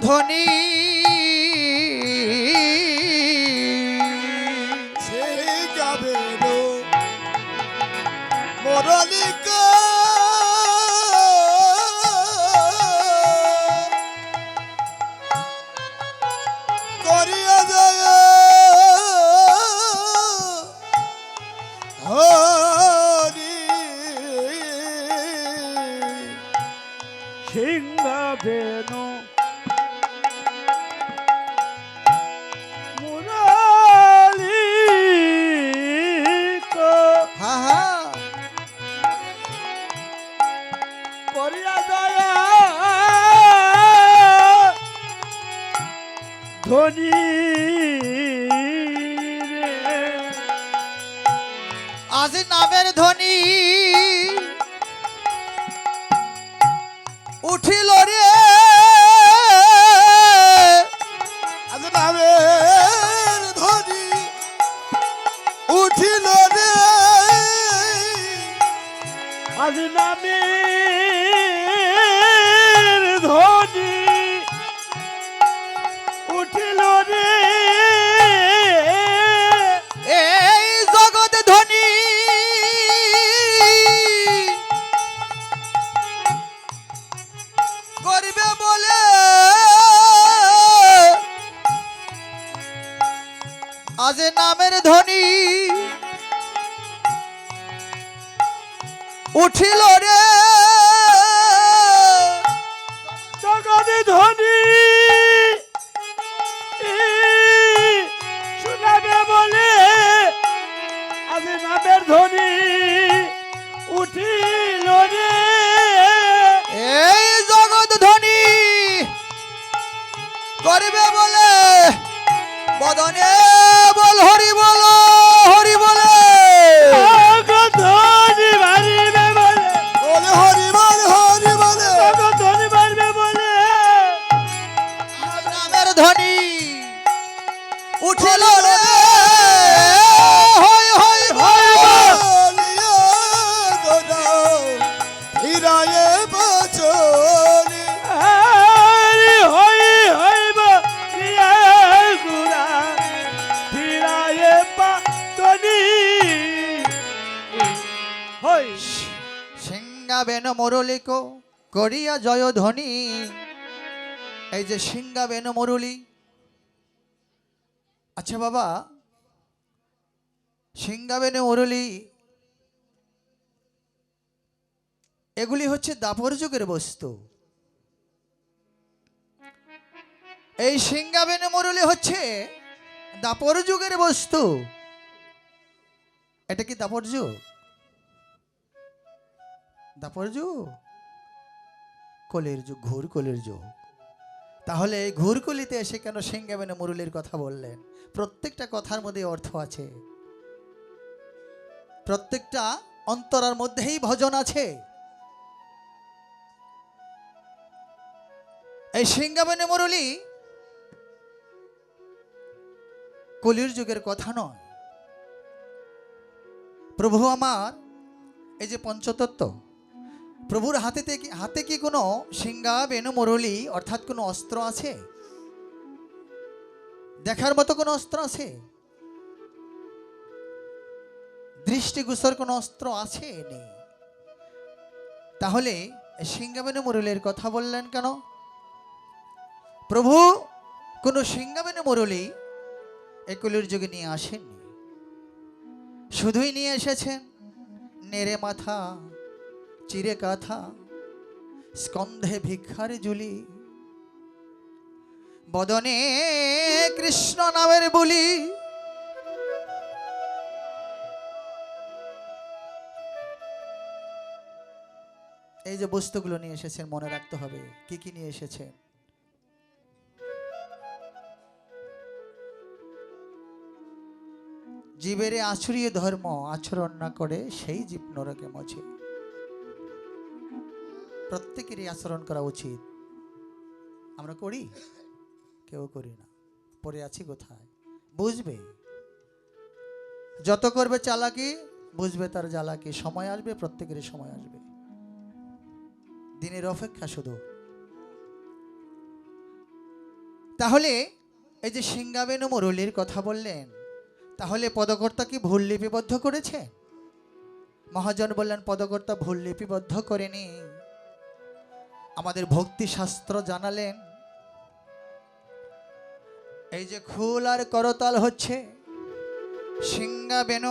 ধ্বনি সে গাবে মুরলিকা করিয়া যায় হরি সিংহাবেন ধ্বনি আজ নামের ধ্বনি উঠিল রে, আজ নামের ধ্বনি উঠিল রে, আজ নামের ধ্বনি উঠিল রে, এই জগৎ ধ্বনি করবে বলে আজ নামের ধ্বনি উঠিল রে, জগৎ ধ্বনি শোনাবে বলে আজ নামের ধ্বনি উঠিল রে, এই জগৎ ধ্বনি করবে বলে বদনে বল হরি বল, হরি বলে জগৎ ধ্বনি বাড়িবে বলে, বলে হরি বল হরি বলে, জগৎ ধ্বনি বাড়বে বলে নামের ধ্বনি উঠিল রে, হই হই হই বল। বলিয়া গোরা ফিরায়ে বচনে, হরি হই হইব ইয়া গুরা ফিরায়ে পাতনি হই সিংহাবেন মুরলিক করিয়া জয় ধ্বনি। এই যে সিংহাবেন মুরলি, আচ্ছা বাবা, সিংহাবেন মুরলি এগুলি হচ্ছে দাপর যুগের বস্তু। এই সিংহাবেন মুরলি হচ্ছে দাপর যুগের বস্তু। এটা কি দাপর যুগ? দাপর যুগ, কলির যুগ, ঘোর কলির যুগ। তাহলে এই ঘুরকলিতে এসে কেন সিংহাবেন মুরলির কথা বললেন? প্রত্যেকটা কথার মধ্যে অর্থ আছে, প্রত্যেকটা অন্তরার মধ্যেই ভজন আছে। এই সিংহাবেন মুরলি কলির যুগের কথা নয়। প্রভু আমার এই যে পঞ্চতত্ত্ব, প্রভুর হাতে কি কোনো সিংহাবেন মুরলি অর্থাৎ কোনো অস্ত্র আছে? দেখার মতো কোনো অস্ত্র আছে? দৃষ্টিগোচর কোনো অস্ত্র আছে? নেই। তাহলে সিংহাবেন মুরলির কথা বললেন কেন? প্রভু কোনো সিংহাবেন মুরলি এই কলির যুগে নিয়ে আসেননি, শুধুই নিয়ে এসেছেন নেড়ে মাথা, চিরে কাঁথা, স্কন্ধে ভিক্ষার ঝুলি, বদনে কৃষ্ণ নামের বুলি। এই যে বস্তুগুলো নিয়ে এসেছেন, মনে রাখতে হবে কি কি নিয়ে এসেছেন। জীবেরে আছড়িয়ে ধর্ম আচরণ না করে সেই জীব নরকে মছে। প্রত্যেকেরই আচরণ করা উচিত। আমরা করি? কেউ করি না। পড়ে আছি কোথায়? বুঝবে, যত করবে চালাকি বুঝবে তার জ্বালাকি। সময় আসবে, প্রত্যেকেরই সময় আসবে, দিনের অপেক্ষা শুধু। তাহলে এই যে সিংহাবেন মুরলির কথা বললেন, তাহলে পদকর্তা কি ভুল লিপিবদ্ধ করেছে? মহাজন বললেন পদকর্তা ভুল লিপিবদ্ধ করেনি। আমাদের ভক্তি শাস্ত্র জানালেন এই যে খুল আর করতাল হচ্ছে সিংহাবেন,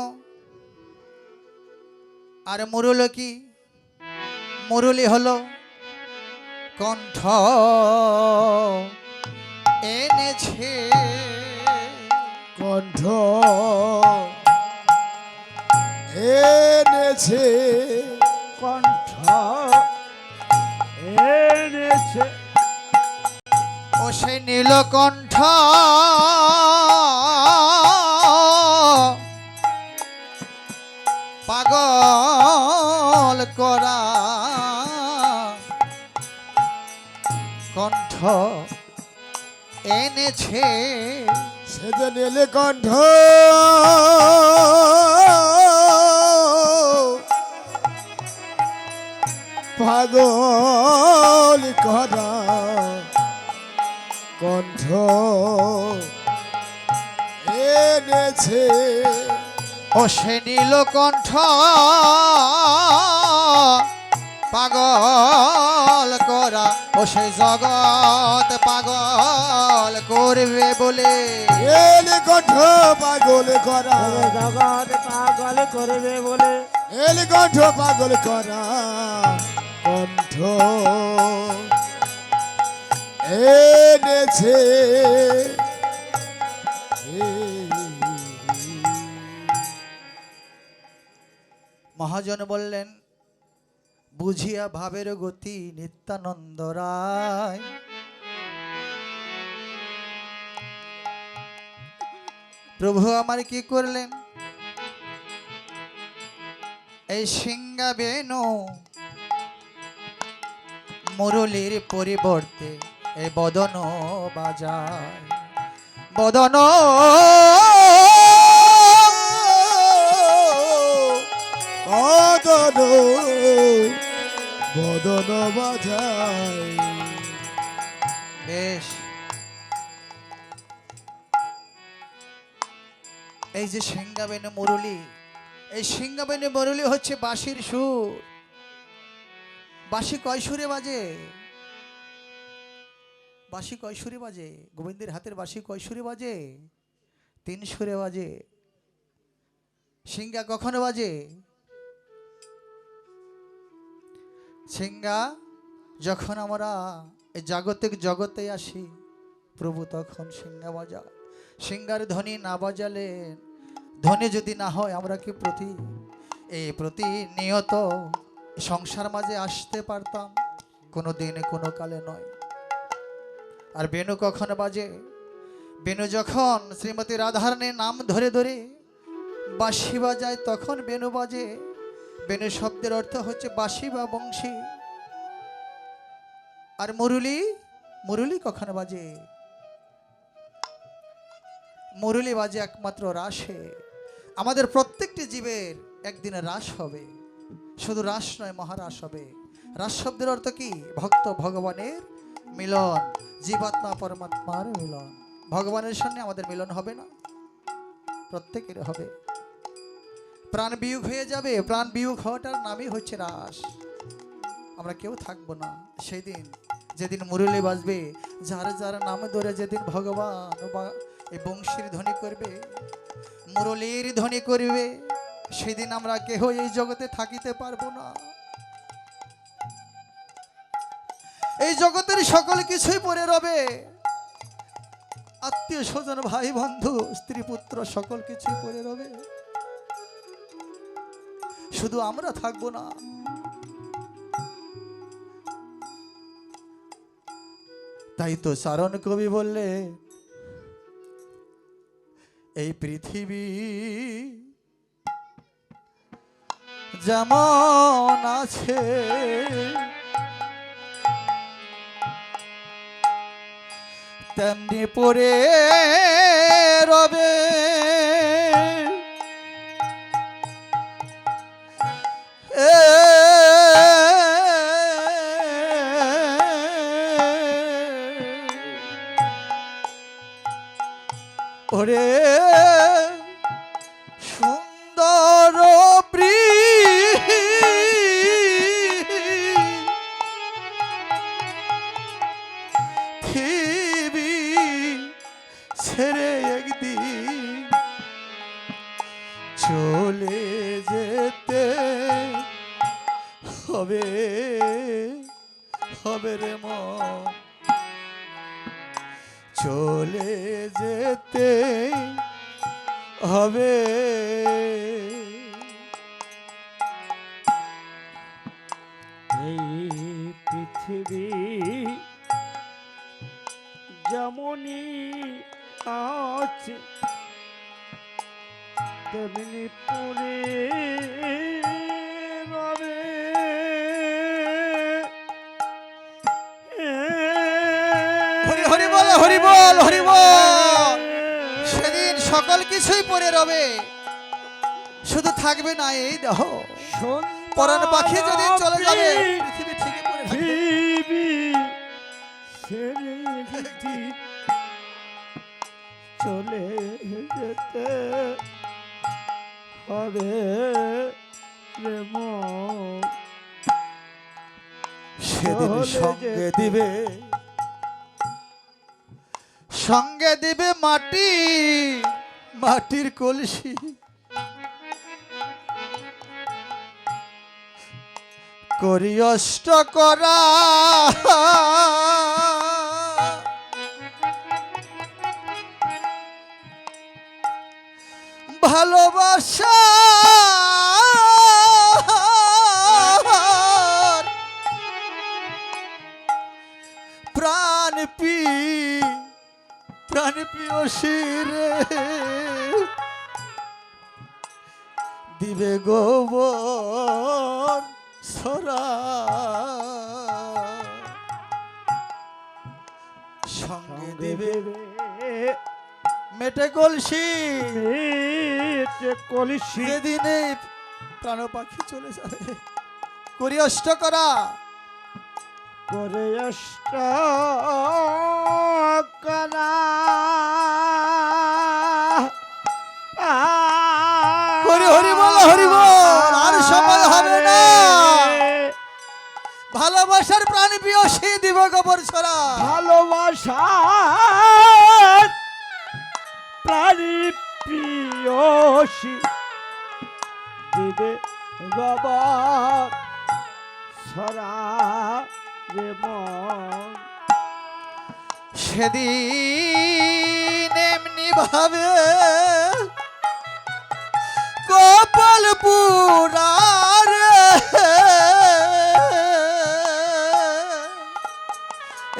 আর মুরলি কি? মুরলি হলো কণ্ঠ এনেছে, কণ্ঠ এনেছে, কণ্ঠ এনেছে ও সেই নীলকণ্ঠ পাগল করা কণ্ঠ এনেছে সে যে নীলকণ্ঠ পাগল করা কণ্ঠ এনেছে। ও সে নীলকণ্ঠ পাগল করা ও সে জগৎ পাগল করবে বলে নীলকণ্ঠ পাগল করা জগৎ পাগল করবে বলে নীলকণ্ঠ পাগল করা কণ্ঠ এনেছে। মহাজন বললেন, বুঝিয়া ভাবের গতি নিত্যানন্দ রায়। প্রভু আমার কি করলেন, এই সিংহা বেনু মুরলীর পরিবর্তে এই বদন বাজায়। বদন বদন বদন বাজায়। বেশ, এই যে সিংহা বেনু মুরলী, এই সিংহা বেনু মুরলী হচ্ছে বাঁশির সুর। বাঁশি কয় সুরে বাজে? বাঁশি কয় সুরে বাজে? গোবিন্দের হাতের বাঁশি কয় সুরে বাজে? 3 সুরে বাজে। সিংহা কখনো বাজে? সিংহা যখন আমরা এই জাগতিক জগতে আসি, প্রভু তখন সিংহা বাজায়। সিংহার ধ্বনি না বাজালে, ধ্বনি যদি না হয়, আমরা কি প্রতিনিয়ত সংসার মাঝে আসতে পারতাম? কোনো দিনে কোনো কালে নয়। আর বেনু কখন বাজে? বেনু যখন শ্রীমতী রাধারানীর নাম ধরে ধরে বাঁশি বাজায়, তখন বেনু বাজে। বেনু শব্দের অর্থ হচ্ছে বাঁশি বা বংশী। আর মুরলী, মুরলী কখন বাজে? মুরলী বাজে একমাত্র রাসে। আমাদের প্রত্যেকটি জীবের একদিন রাস হবে। শুধু রাস নয়, মহারাস হবে। রাস শব্দের অর্থ কি? ভক্ত ভগবানের মিলন, জীবাত্মা পরমাত্মার মিলন। ভগবানের সঙ্গে আমাদের মিলন হবে না? প্রত্যেকের হবে। প্রাণ বিয়োগ হয়ে যাবে। প্রাণ বিয়োগ হওয়াটার নামই হচ্ছে রাস। আমরা কেউ থাকবো না সেই দিন, যেদিন মুরলী বাজবে। যার যার নাম ধরে যেদিন ভগবান বা এই বংশীর ধ্বনি করবে, মুরলীর ধ্বনি করবে, সেদিন আমরা কেহ এই জগতে থাকিতে পারবো না। এই জগতের সকল কিছুই পড়ে রবে। আত্মীয় স্বজন, ভাই বন্ধু, স্ত্রী পুত্র, সকল কিছুই পড়ে রবে। শুধু আমরা থাকবো না। তাই তো চারণ কবি বললে, এই পৃথিবী যেমন আছে তেমনি পড়ে রবে। ওরে সুন্দর পৃথিবী ছেড়ে একদিন চলে যেতে হবে, হবে রে মন, চলে যেতে হবে। এই পৃথিবী যেমন মনি আছে তেমনি পুরে রবে হরি হরি বল, হরি বল, হরি বল। সেদিন সকল কিছুই পড়ে রবে, শুধু থাকবে না এই দেহ। পরাণ পাখি যেদিন চলে যাবে, পৃথিবী ঠিকই পড়ে থাকবে। চলে যেতে হবে রে মন। সেদিন সঙ্গে দিবে, সঙ্গে দিবে মাটি, মাটির কলসি। করি অষ্ট করা ভালোবাসা প্রাণ প্রিয়সী রে দিবে গোবর সরা সঙ্গে দিবে মেটে কলসি। যেদিনে প্রাণ পাখি চলে যাবে, করি অষ্ট করা করে অষ্ট করা হরি হরি বল, হরি বল। আর সময় হবে না, ভালোবাসার প্রাণ প্রিয়সী দিব গোবর ছড়া। ভালোবাসার প্রাণী প্রিয়সী দিবে গোবর ছড়া রে মন। সেদিন এমনি ভাবে কপাল পুরার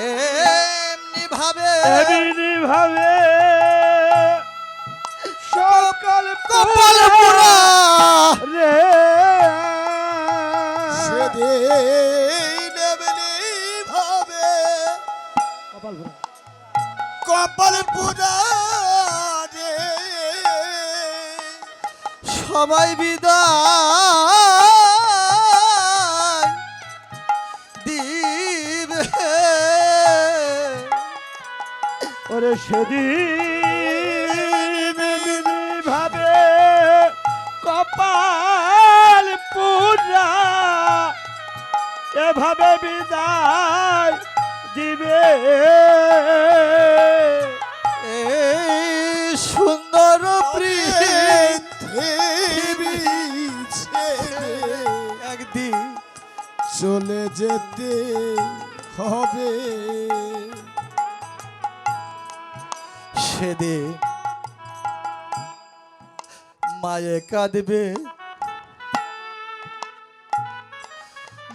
এমনি ভাবে, এমনি ভাবে সকল কপাল পুরা রে সেদিন এমনি ভাবে কপাল ভরা কপাল পুরা রে সবাই বিদায় দিবে। ওরে সেদিন এমনি ভাবে কপাল পুরা এভাবে বিদায় দিবে। এই সুন্দর পৃথিবী ছেড়ে একদিন চলে যেতে হবে। সেদিন মায়ে কাঁদবে,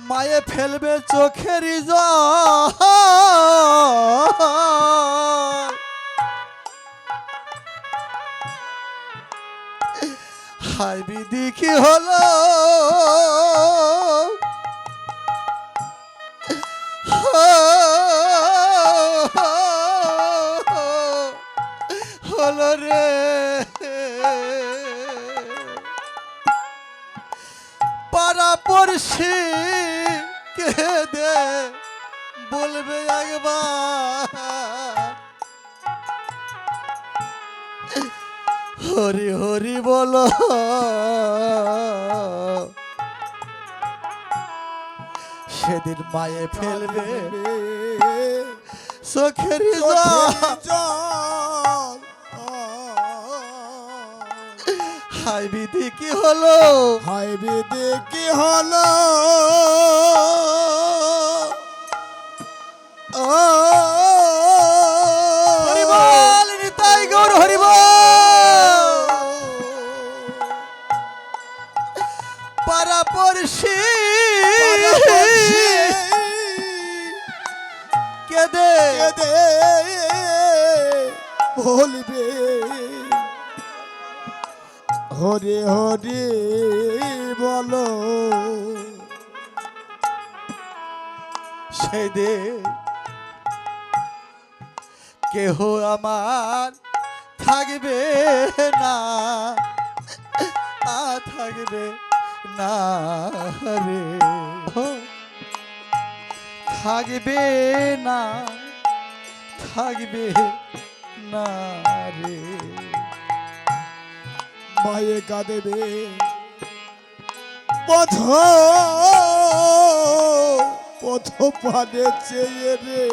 মায়ে ফেলবে চোখের জল। হায় বিধি কি হলো, হলো রে। পাড়া পড়শি কেঁদে বলবে একবার হরি হরি বলো। সেদিন মায়ে ফেলবে চোখের জল। হায় বিধি কি হলো, হায় বিধি কি হলো, হরি বল নিতাই গৌর হরি বল। পাড়া পড়শি কেঁদে দে বলিবে হরি হরি বলো সেদিন কেহ আমার থাকবে না, থাকবে না রে, থাকবে না, থাকবে না রে। মায়ে কাঁদেবে পথ পথ পানে চেয়ে রে,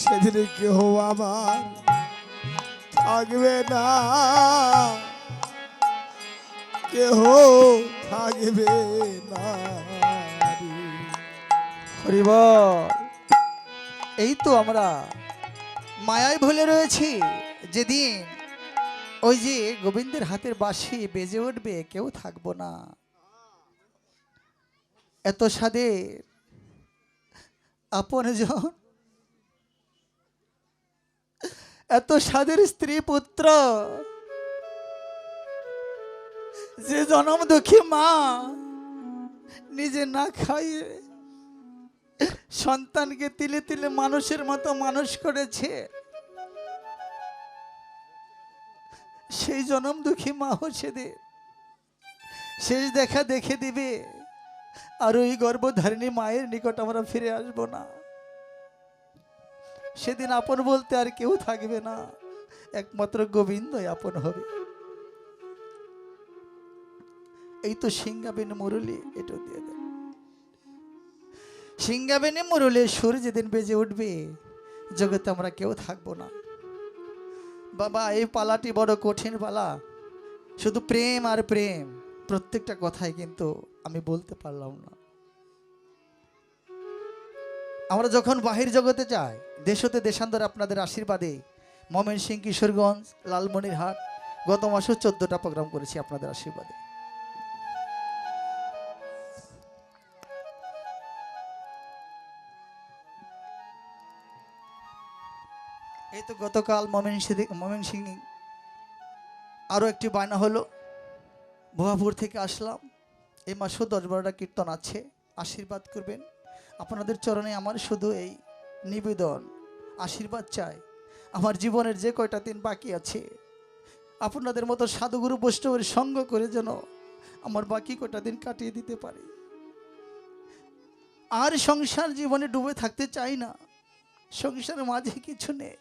সেদিন কেহ আমার থাকবে না, কেহ থাকবে না রে। হরিবল। এই তো আমরা মায়ায় ভুলে রয়েছি, যেদিন ওই যে গোবিন্দের হাতের বাঁশি বেজে উঠবে কেউ থাকবো না। এত সাদের আপনজন, এত সাদের স্ত্রী পুত্র, যে জনম দুঃখী মা নিজে না খাইয়ে সন্তানকে তিলে তিলে মানুষের মতো মানুষ করেছে, সেই জনম দুঃখী মা সেদিন শেষ দেখা দেখে দিবে, আর ওই গর্ভধারিণী মায়ের নিকট আমরা ফিরে আসব না। সেদিন আপন বলতে আর কেউ থাকবে না, একমাত্র গোবিন্দই আপন হবে। এই তো সিংহাবেনী মুরলী, এটা দিয়ে দেন। সিংহাবেনী মুরলীর সুর যেদিন বেজে উঠবে, জগতে আমরা কেউ থাকবো না। বাবা, এই পালাটি বড় কঠিন পালা, শুধু প্রেম আর প্রেম, প্রত্যেকটা কথাই কিন্তু আমি বলতে পারলাম না। আমরা যখন বাহির জগতে যাই, দেশ হতে দেশান্তরে আপনাদের আশীর্বাদে ময়মনসিংহ, কিশোরগঞ্জ, লালমনিরহাট গত মাসে 14টা প্রোগ্রাম করেছি আপনাদের আশীর্বাদে। এই তো গতকাল ময়মনসিংহ আরও একটি বায়না হলো, ভুয়াপুর থেকে আসলাম। এই মাসেও 10-12টা কীর্তন আছে, আশীর্বাদ করবেন। আপনাদের চরণে আমার শুধু এই নিবেদন, আশীর্বাদ চাই। আমার জীবনের যে কয়টা দিন বাকি আছে, আপনাদের মতো সাধুগুরু বৈষ্ণবের সঙ্গ করে যেন আমার বাকি কয়টা দিন কাটিয়ে দিতে পারি। আর সংসার জীবনে ডুবে থাকতে চাই না, সংসারের মাঝে কিছু নেই।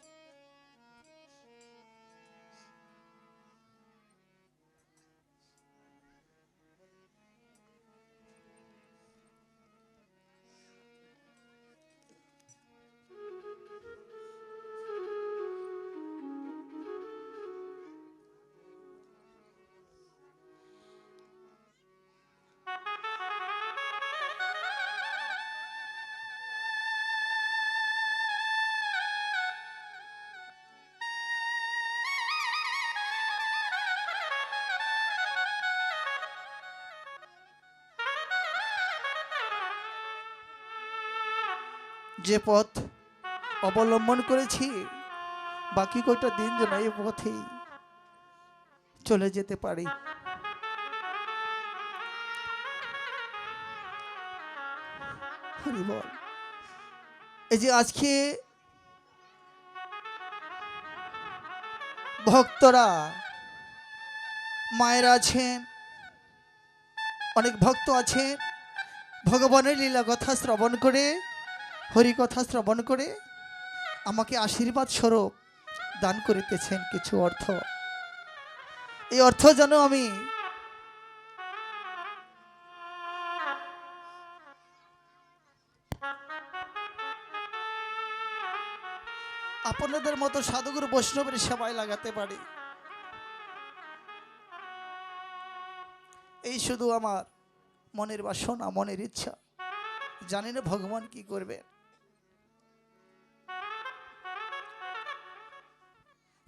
যে পথ অবলম্বন করেছি, বাকি কয়টা দিন যেন এই পথেই চলে যেতে পারি। হরি বল। এই যে আজকে ভক্তরা, মায়েরা আছেন, অনেক ভক্ত আছেন, ভগবানের লীলা কথা শ্রবণ করে, হরি কথা শ্রবণ করে আমাকে আশীর্বাদ স্বরূপ দান করিতেছেন কিছু অর্থ। এই অর্থ যেন আমি আপনাদের মতো সাধুগুরু বৈষ্ণবের সেবায় লাগাতে পারি, এই শুধু আমার মনের বাসনা, মনের ইচ্ছা। জানি না ভগবান কি করবে।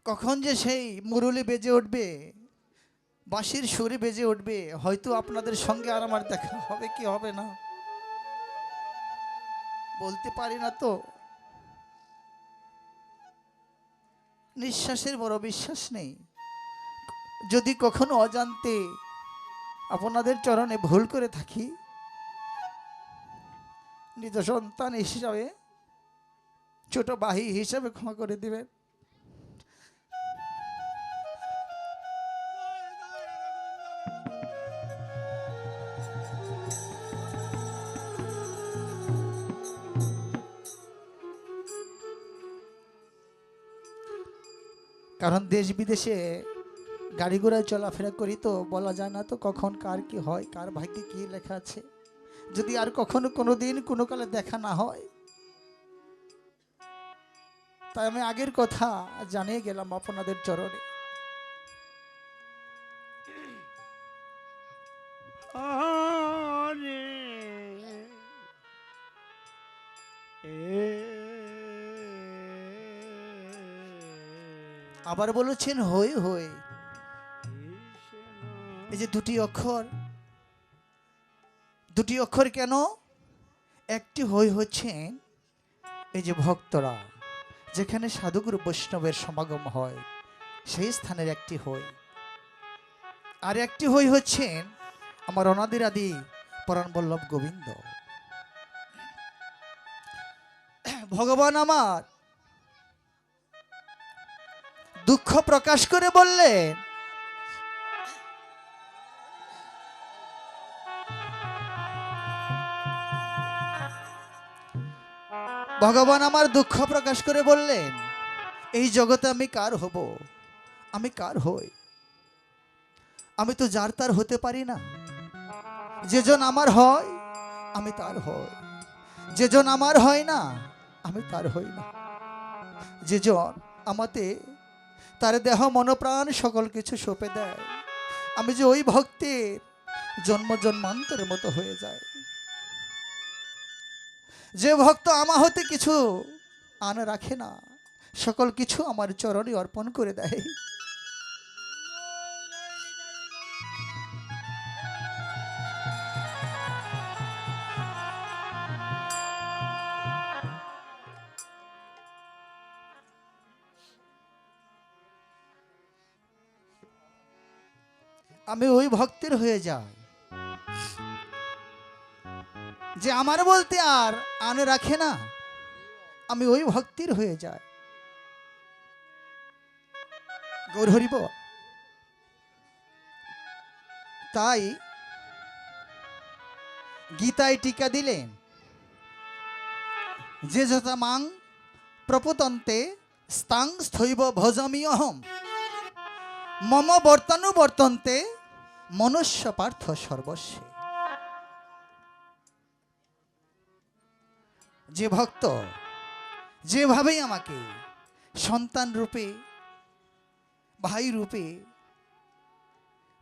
কখন যে সেই মুরলি বেজে উঠবে, বাঁশির সুরে বেজে উঠবে, হয়তো আপনাদের সঙ্গে আর আমার দেখা হবে কি হবে না বলতে পারি না। তো নিঃশ্বাসের বড় বিশ্বাস নেই। যদি কখনো অজান্তে আপনাদের চরণে ভুল করে থাকি, নিজ সন্তান হিসাবে, ছোট ভাই হিসাবে ক্ষমা করে দিবেন। কারণ দেশ বিদেশে গাড়ি ঘোড়ায় চলাফেরা করি, তো বলা যায় না তো কখন কার কি হয়, কার ভাগ্যে কি লেখা আছে। যদি আর কখনো কোনো দিন কোনো কালে দেখা না হয়, তাই আমি আগের কথা জানিয়ে গেলাম আপনাদের চরণে। আরে আবার বলেছেন হই হই, এই যে দুটি অক্ষর কেন? একটি হই হচ্ছেন এই যে ভক্তরা, যেখানে সাধুগুরু বৈষ্ণবের সমাগম হয় সেই স্থানের একটি হই। আর একটি হই হচ্ছেন আমার অনাদির আদি পরাণ বল্লভ গোবিন্দ। ভগবান আমার দুঃখ প্রকাশ করে বললেন, ভগবান আমার দুঃখ প্রকাশ করে বললেন, এই জগতে আমি কার হব, আমি কার হই? আমি তো যার তার হতে পারি না। যেজন আমার হয় আমি তার হই, যেজন আমার হয় না আমি তার হই না। যেজন আমাতে তার দেহ মনপ্রাণ সকল কিছু সঁপে দেয়, আমি যে ওই ভক্তের জন্ম জন্মান্তরের মতো হয়ে যায়। যে ভক্ত আমা হতে কিছু আন রাখে না, সকল কিছু আমার চরণে অর্পণ করে দেয়। আমি ওই ভক্তের হয়ে যাই যে আমার বলতে আর আনে রাখে না, আমি ওই ভক্তির হয়ে যাই। গৌর হরিব। তাই গীতায় টিকা দিলেন, যে যথা মাং প্রপতন্তে স্তাং স্থৈব ভজামি অহম মম বর্তানুবর্তন্তে মনুষ্য পার্থ সর্বস্বে। যে ভক্ত যেভাবেই আমাকে সন্তান রূপে, ভাই রূপে,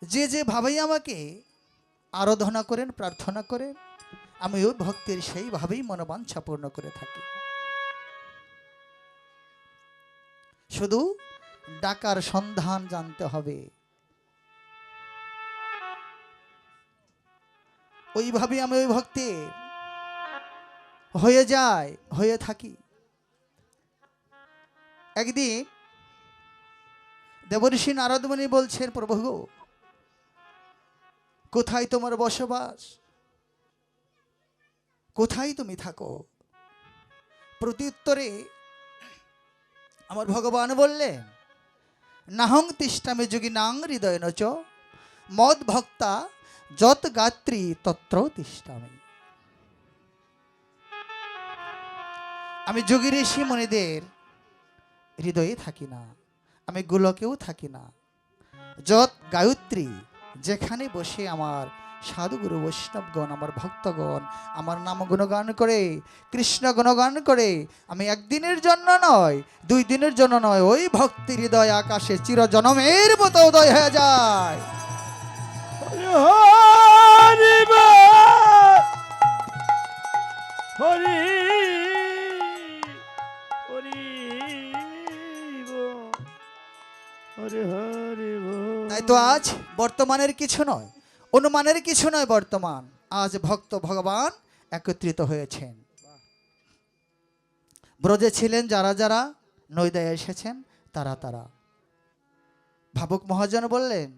যেভাবেই আমাকে আরাধনা করেন, প্রার্থনা করেন, আমি ওই ভক্তের সেইভাবেই মনোবাঞ্ছা পূর্ণ করে থাকি। শুধু ডাকার সন্ধান জানতে হবে, ওইভাবে আমি ওই ভক্তের হয়ে যায়, হয়ে থাকি। একদিন দেবর্ষি নারদ মুনি বলছেন, প্রভু কোথায় তোমার বসবাস, কোথায় তুমি থাকো? প্রত্যুত্তরে আমার ভগবান বললেন, নাহং তিষ্ঠামে যোগী নাং হৃদয় নচ মদ ভক্তা যত গাত্রী তত্র তিষ্ঠামি। আমি যোগী ঋষি মুনিদের হৃদয়ে থাকি না, আমি গোলকেও থাকি না। যত গায়ত্রী, যেখানে বসে আমার সাধুগুরু বৈষ্ণবগণ, আমার ভক্তগণ আমার নাম গুণগান করে, কৃষ্ণ গুণগান করে, আমি একদিনের জন্য নয়, 2 দিনের জন্য নয়, ওই ভক্তির হৃদয় আকাশে চিরজনমের মতো উদয় হয়ে যায়। হরি হরি হরি হরি হরি। তাই তো আজ বর্তমানের কিছু নয়, অনুমানের কিছু নয়, বর্তমান আজ ভক্ত ভগবান একত্রিত হয়েছেন। ব্রজে ছিলেন যারা যারা নৈদায় এসেছেন তারা তারা। ভাবুক মহাজন বললেন,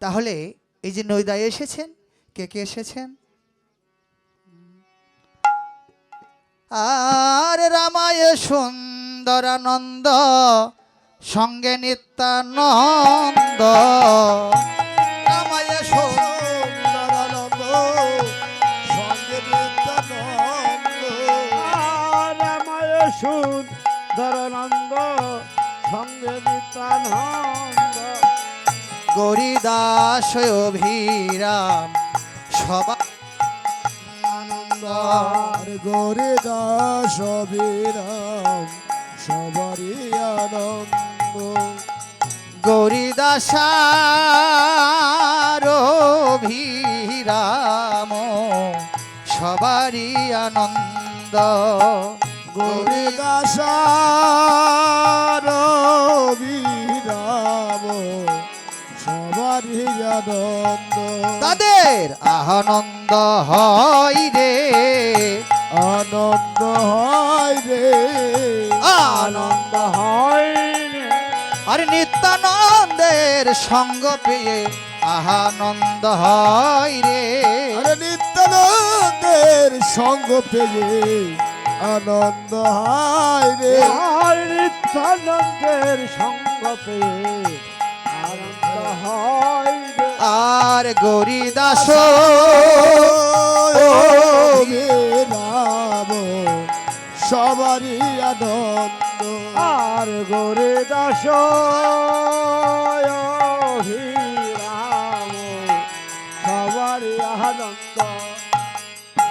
তাহলে এই যে নৈদায় এসেছেন, কে কে এসেছেন? আর রামায় সুন্দরানন্দ সঙ্গে নিত্যানন্দ। রামায় সুন্দরানন্দ সঙ্গে নিত্যানন্দ। রামায় সুন্দরানন্দ সঙ্গে নিত্যানন্দ। গৌরীদাস অভিরাম সবাই আনন্দ। আর গৌরী দাস অবিরাম সবারই আনন্দ। গৌরীদাসার অভিরাম সবারই আনন্দ। গৌরী দাসার অবিরাম সবারই আনন্দ। তাদের আনন্দ হয় রে, আনন্দ হয় রে, আনন্দ হয় আর নিত্যানন্দের সঙ্গ পেয়ে আনন্দ হয় রে। আরে নিত্যানন্দের সঙ্গ পেয়ে আনন্দ হয় রে। নিত্যানন্দের সঙ্গ পেয়ে আনন্দ হয় রে। আর গৌরীদাস অভিরাম সবারই আনন্দ। আর গৌরী দাস অভিরাম সবারই আনন্দ।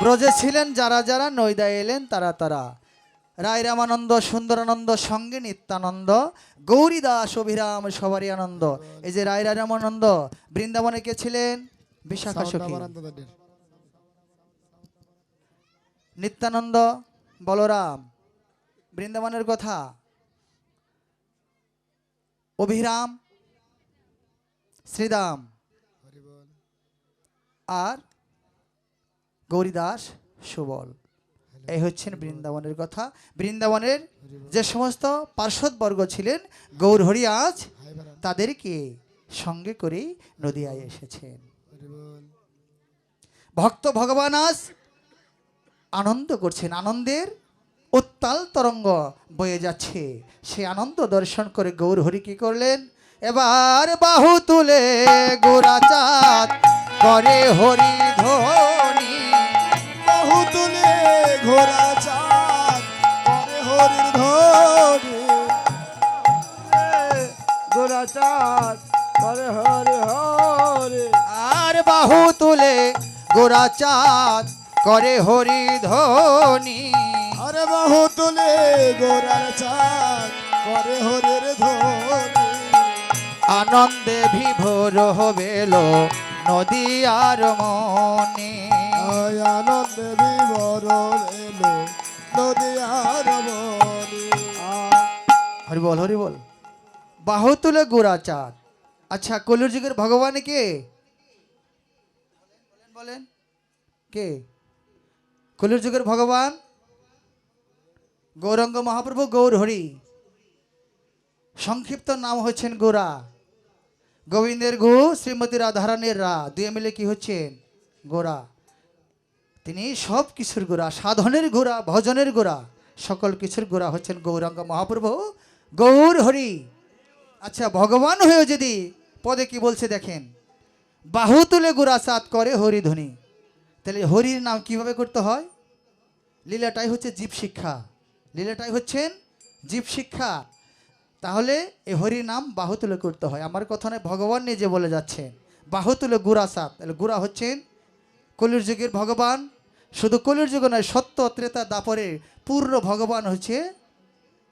ব্রজে ছিলেন যারা যারা, নৈদায় এলেন তারা তারা। রায় রামানন্দ সুন্দরানন্দ সঙ্গে নিত্যানন্দ, গৌরীদাস অভিরাম সবারই আনন্দ। এই যে রায় রামানন্দ বৃন্দাবনে কে ছিলেন? বিশাখা সখী। নিত্যানন্দ বলরাম বৃন্দাবনের কথা, অভিরাম শ্রীদাম, আর গৌরীদাস সুবল। এই হচ্ছেন বৃন্দাবনের কথা। বৃন্দাবনের যে সমস্ত পার্শ্বদবর্গ ছিলেন গৌর হরি আজ তাদেরকে সঙ্গে করে নদিয়ায় এসেছেন। ভক্ত ভগবান আজ আনন্দ করছেন, আনন্দের উত্তাল তরঙ্গ বয়ে যাচ্ছে। সে আনন্দ দর্শন করে গৌর হরি কি করলেন? এবার বাহু তুলে গোরাচাঁদ করে হরি ধ্বনি। বাহু তুলে ঘোড়া চাঁদ করে হরির ধ্বনি। গোরাচাঁদ করে হরে হরে। আর বাহু তুলে গোরাচাঁদ করে হরি ধ্বনি। আরে বাহু তুলে গোরার চাঁদ করে হরির ধ্বনি। আনন্দে বিভোর হবেলো নদিয়ার মনে। আয় আনন্দে বিভোর এলো নদিয়ার মনি। হরি বল হরি বল। বাহু তুলে গোরাচাঁদ। আচ্ছা, কলির যুগের ভগবান কে? বলেন বলেন কে? কলির যুগের ভগবান গৌরাঙ্গ মহাপ্রভু গৌর হরি। সংক্ষিপ্ত নাম হচ্ছেন গোরা। গোবিন্দের গো, শ্রীমতী রাধারানীর রা, দুয়ে মিলে কি হচ্ছেন? গোরা। তিনি সব কিছুর গোরা, সাধনের গোরা, ভজনের গোরা, সকল কিছুর গোরা হচ্ছেন গৌরাঙ্গ মহাপ্রভু গৌর হরি। আচ্ছা, ভগবান হয়েও যদি পদে কি বলছে দেখেন, বাহু তুলে গোরাচাঁদ করে হরিধ্বনি। তাহলে হরির নাম কিভাবে করতে হয়? লীলাটাই হচ্ছে জীব শিক্ষা, লীলাটাই হচ্ছেন জীব শিক্ষা। তাহলে এই হরির নাম বাহু তুলে করতে হয়। আমার কথা নয়, ভগবান নিজে বলে যাচ্ছেন বাহু তুলে গোরাচাঁদ। তাহলে গোরা হচ্ছেন কলির যুগের ভগবান। শুধু কলির যুগ নয়, সত্য ত্রেতা দাপরে পূর্ণ ভগবান হচ্ছে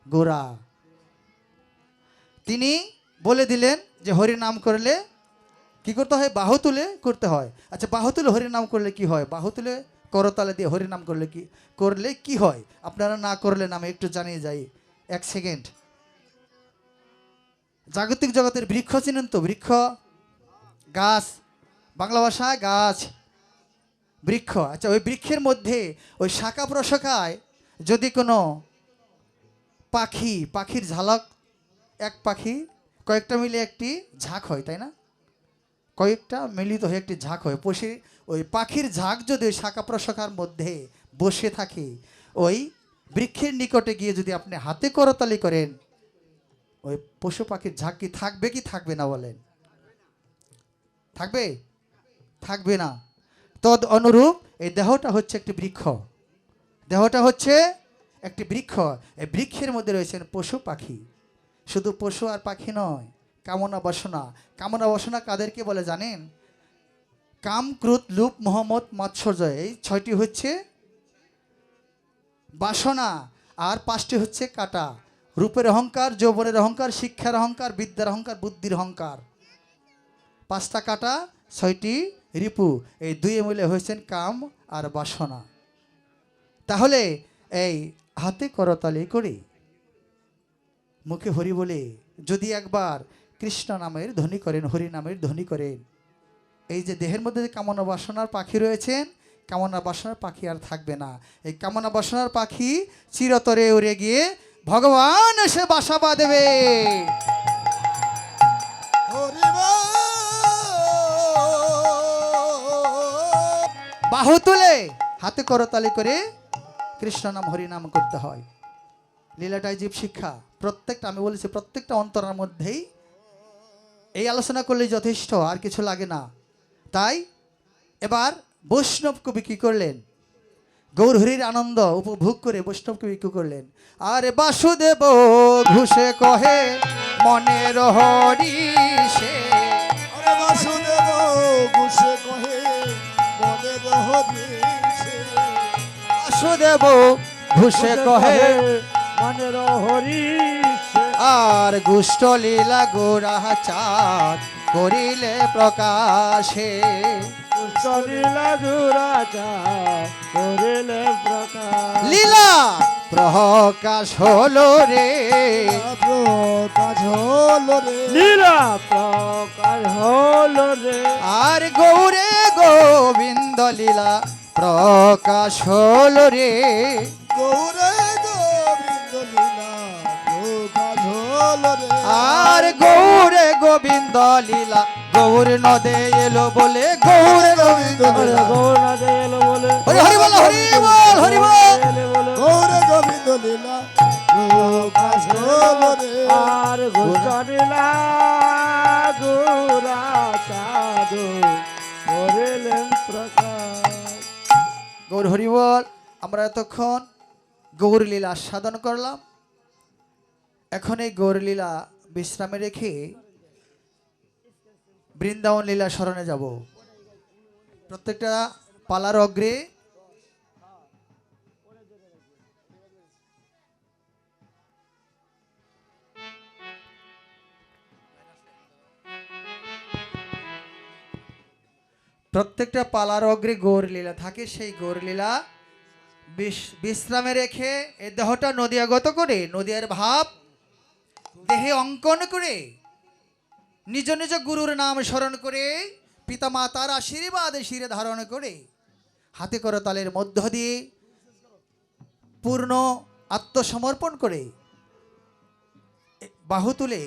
গোরা। তিনি বলে দিলেন যে হরি নাম করলে কি করতে হয়? বাহু তুলে করতে হয়। আচ্ছা, বাহু তুলে হরি নাম করলে কি হয়? বাহু তুলে করতালে দিয়ে হরি নাম করলে কি হয়? আপনারা না করলেন, আমি একটু জানিয়ে যাই, এক সেকেন্ড। জাগতিক জগতের বৃক্ষ চিনেন তো? বৃক্ষ, গাছ, বাংলা ভাষায় গাছ, বৃক্ষ। আচ্ছা, ওই বৃক্ষের মধ্যে ওই শাখা প্রশাখায় যদি কোনো পাখির ঝালক এক পাখি কয়েকটা মিলে একটি ঝাঁক হয়, তাই না? কয়েকটা মিলিত হয়ে একটি ঝাঁক হয়। ওই পাখির ঝাঁক যদি ওই শাখা প্রশাখার মধ্যে বসে থাকে, ওই বৃক্ষের নিকটে গিয়ে যদি আপনি হাতে করতালি করেন, ওই পশু পাখির ঝাঁক কি থাকবে কি থাকবে না বলেন? থাকবে? থাকবে না। তদ অনুরূপ এই দেহটা হচ্ছে একটি বৃক্ষ, দেহটা হচ্ছে একটি বৃক্ষ। এই বৃক্ষের মধ্যে রয়েছেন পশু পাখি। শুধু পশু আর পাখি নয়, কামনা বাসনা। কামনা বাসনা কাদেরকে বলে জানেন? কাম, ক্রোধ, লোভ, মোহ, মদ, মাৎসর্য, এই 6টি হচ্ছে বাসনা। আর 5টি হচ্ছে কাটা। রূপের অহংকার, যৌবনের অহংকার, শিক্ষার অহংকার, বিদ্যার অহংকার, বুদ্ধির অহংকার। 5টা কাটা, 6টি রিপু। এই 2 মিলে হয়েছেন কাম আর বাসনা। তাহলে এই হাতে করতালি করে, মুখে হরি বলে যদি একবার কৃষ্ণ নামের ধ্বনি করেন, হরি নামের ধ্বনি করেন, এই যে দেহের মধ্যে যে কামনা বাসনার পাখি রয়েছেন, কামনা বাসনার পাখি আর থাকবে না। এই কামনা বাসনার পাখি চিরতরে উড়ে গিয়ে ভগবান এসে বাসা বাঁধবে। হরি বল। বাহু তুলে হাতে করতালি করে কৃষ্ণ নাম হরি নাম করতে হয়। লীলাটাই জীব শিক্ষা। প্রত্যেকটা, আমি বলেছি, প্রত্যেকটা অন্তরের মধ্যেই এই আলোচনা করলে যথেষ্ট, আর কিছু লাগে না। তাই এবার বৈষ্ণব কবি কি করলেন? গৌর হরির আনন্দ উপভোগ করে বৈষ্ণব কবি কি করলেন? আরে বাসুদেব ঘুষে কহে মনের হরি সে। আরে বাসুদেব ঘুষে কহে মনের হরি সে। বাসুদেব ঘুষে কহে মনের হরি আর গুষ্ট লীলা গোরা চাঁদ করিলে প্রকাশে। লীলা দুরাচা করিলে প্রকাশ। লীলা প্রকাশ হলো রে, প্রকাশ হলো রে। লীলা প্রকাশ হলো রে। আর গৌরে গোবিন্দ লীলা প্রকাশ হলো রে। গৌরে গোবিন্দ লীলা প্রকাশ হলো রে। আর গৌরে গোবিন্দ লীলা গৌর নদে এলো বলে, গৌরে গোবিন্দ লীলা। গৌরনাথে এলো বলে। হরি হরি বল, হরি বল, হরি বল। এলে বলে। গৌরে গোবিন্দ লীলা প্রকাশ হলো রে। আর ঘুষরিলা দুরাচা করিলেন প্রকাশ। গৌর হরি বল। আমরা এতক্ষণ গৌর লীলা সাধন করলাম। এখন এই গৌর লীলা বিশ্রামে রেখে বৃন্দাবন লীলা স্মরণে যাব। প্রত্যেকটা পালার অগ্রে গৌর লীলা থাকে। সেই গৌর লীলা বিশ্রামে রেখে এই দেহটা নদিয়াগত করে, নদিয়ার ভাব দেহে অঙ্কন করে, নিজ নিজ গুরুর নাম স্মরণ করে, পিতা মাতার আশীর্বাদ শিরে ধারণ করে, হাতে করতালের মধ্য দিয়ে পূর্ণ আত্মসমর্পণ করে, বাহু তুলে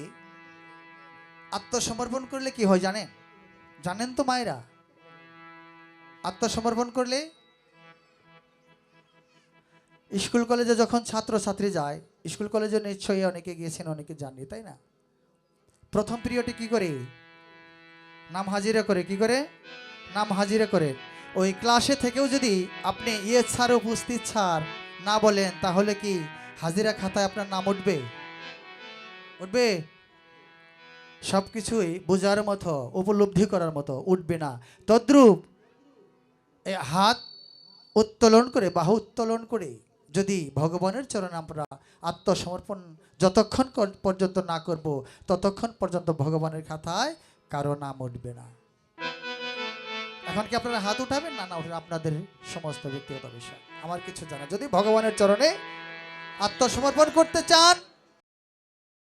আত্মসমর্পণ করলে কি হয় জানেন? জানেন তো মায়েরা? আত্মসমর্পণ করলে স্কুল কলেজে যখন ছাত্র ছাত্রী যায়, স্কুল কলেজে নিশ্চয়ই অনেকে গিয়েছেন, অনেকে জানি, তাই না? প্রথম পিরিয়ডে কি করে? নাম হাজিরা করে। কি করে? নাম হাজিরা করে। ওই ক্লাসে থেকেও যদি আপনি ইয়ে স্যার, উপস্থিত স্যার না বলেন, তাহলে কি হাজিরা খাতায় আপনার নাম উঠবে? উঠবে? সব কিছুই বোঝার মতো, উপলব্ধি করার মতো উঠবে না। তদ্রূপ এই হাত উত্তোলন করে, বাহু উত্তোলন করে যদি ভগবানের চরণে আমরা আত্মসমর্পণ যতক্ষণ পর্যন্ত না করব, ততক্ষণ পর্যন্ত ভগবানের খাতায় কারো নাম উঠবে না। এখন কি আপনারা হাত উঠাবেন? না, না উঠবেন, আপনাদের সমস্ত ব্যক্তিগত বিষয়, আমার কিছু জানা। যদি ভগবানের চরণে আত্মসমর্পণ করতে চান,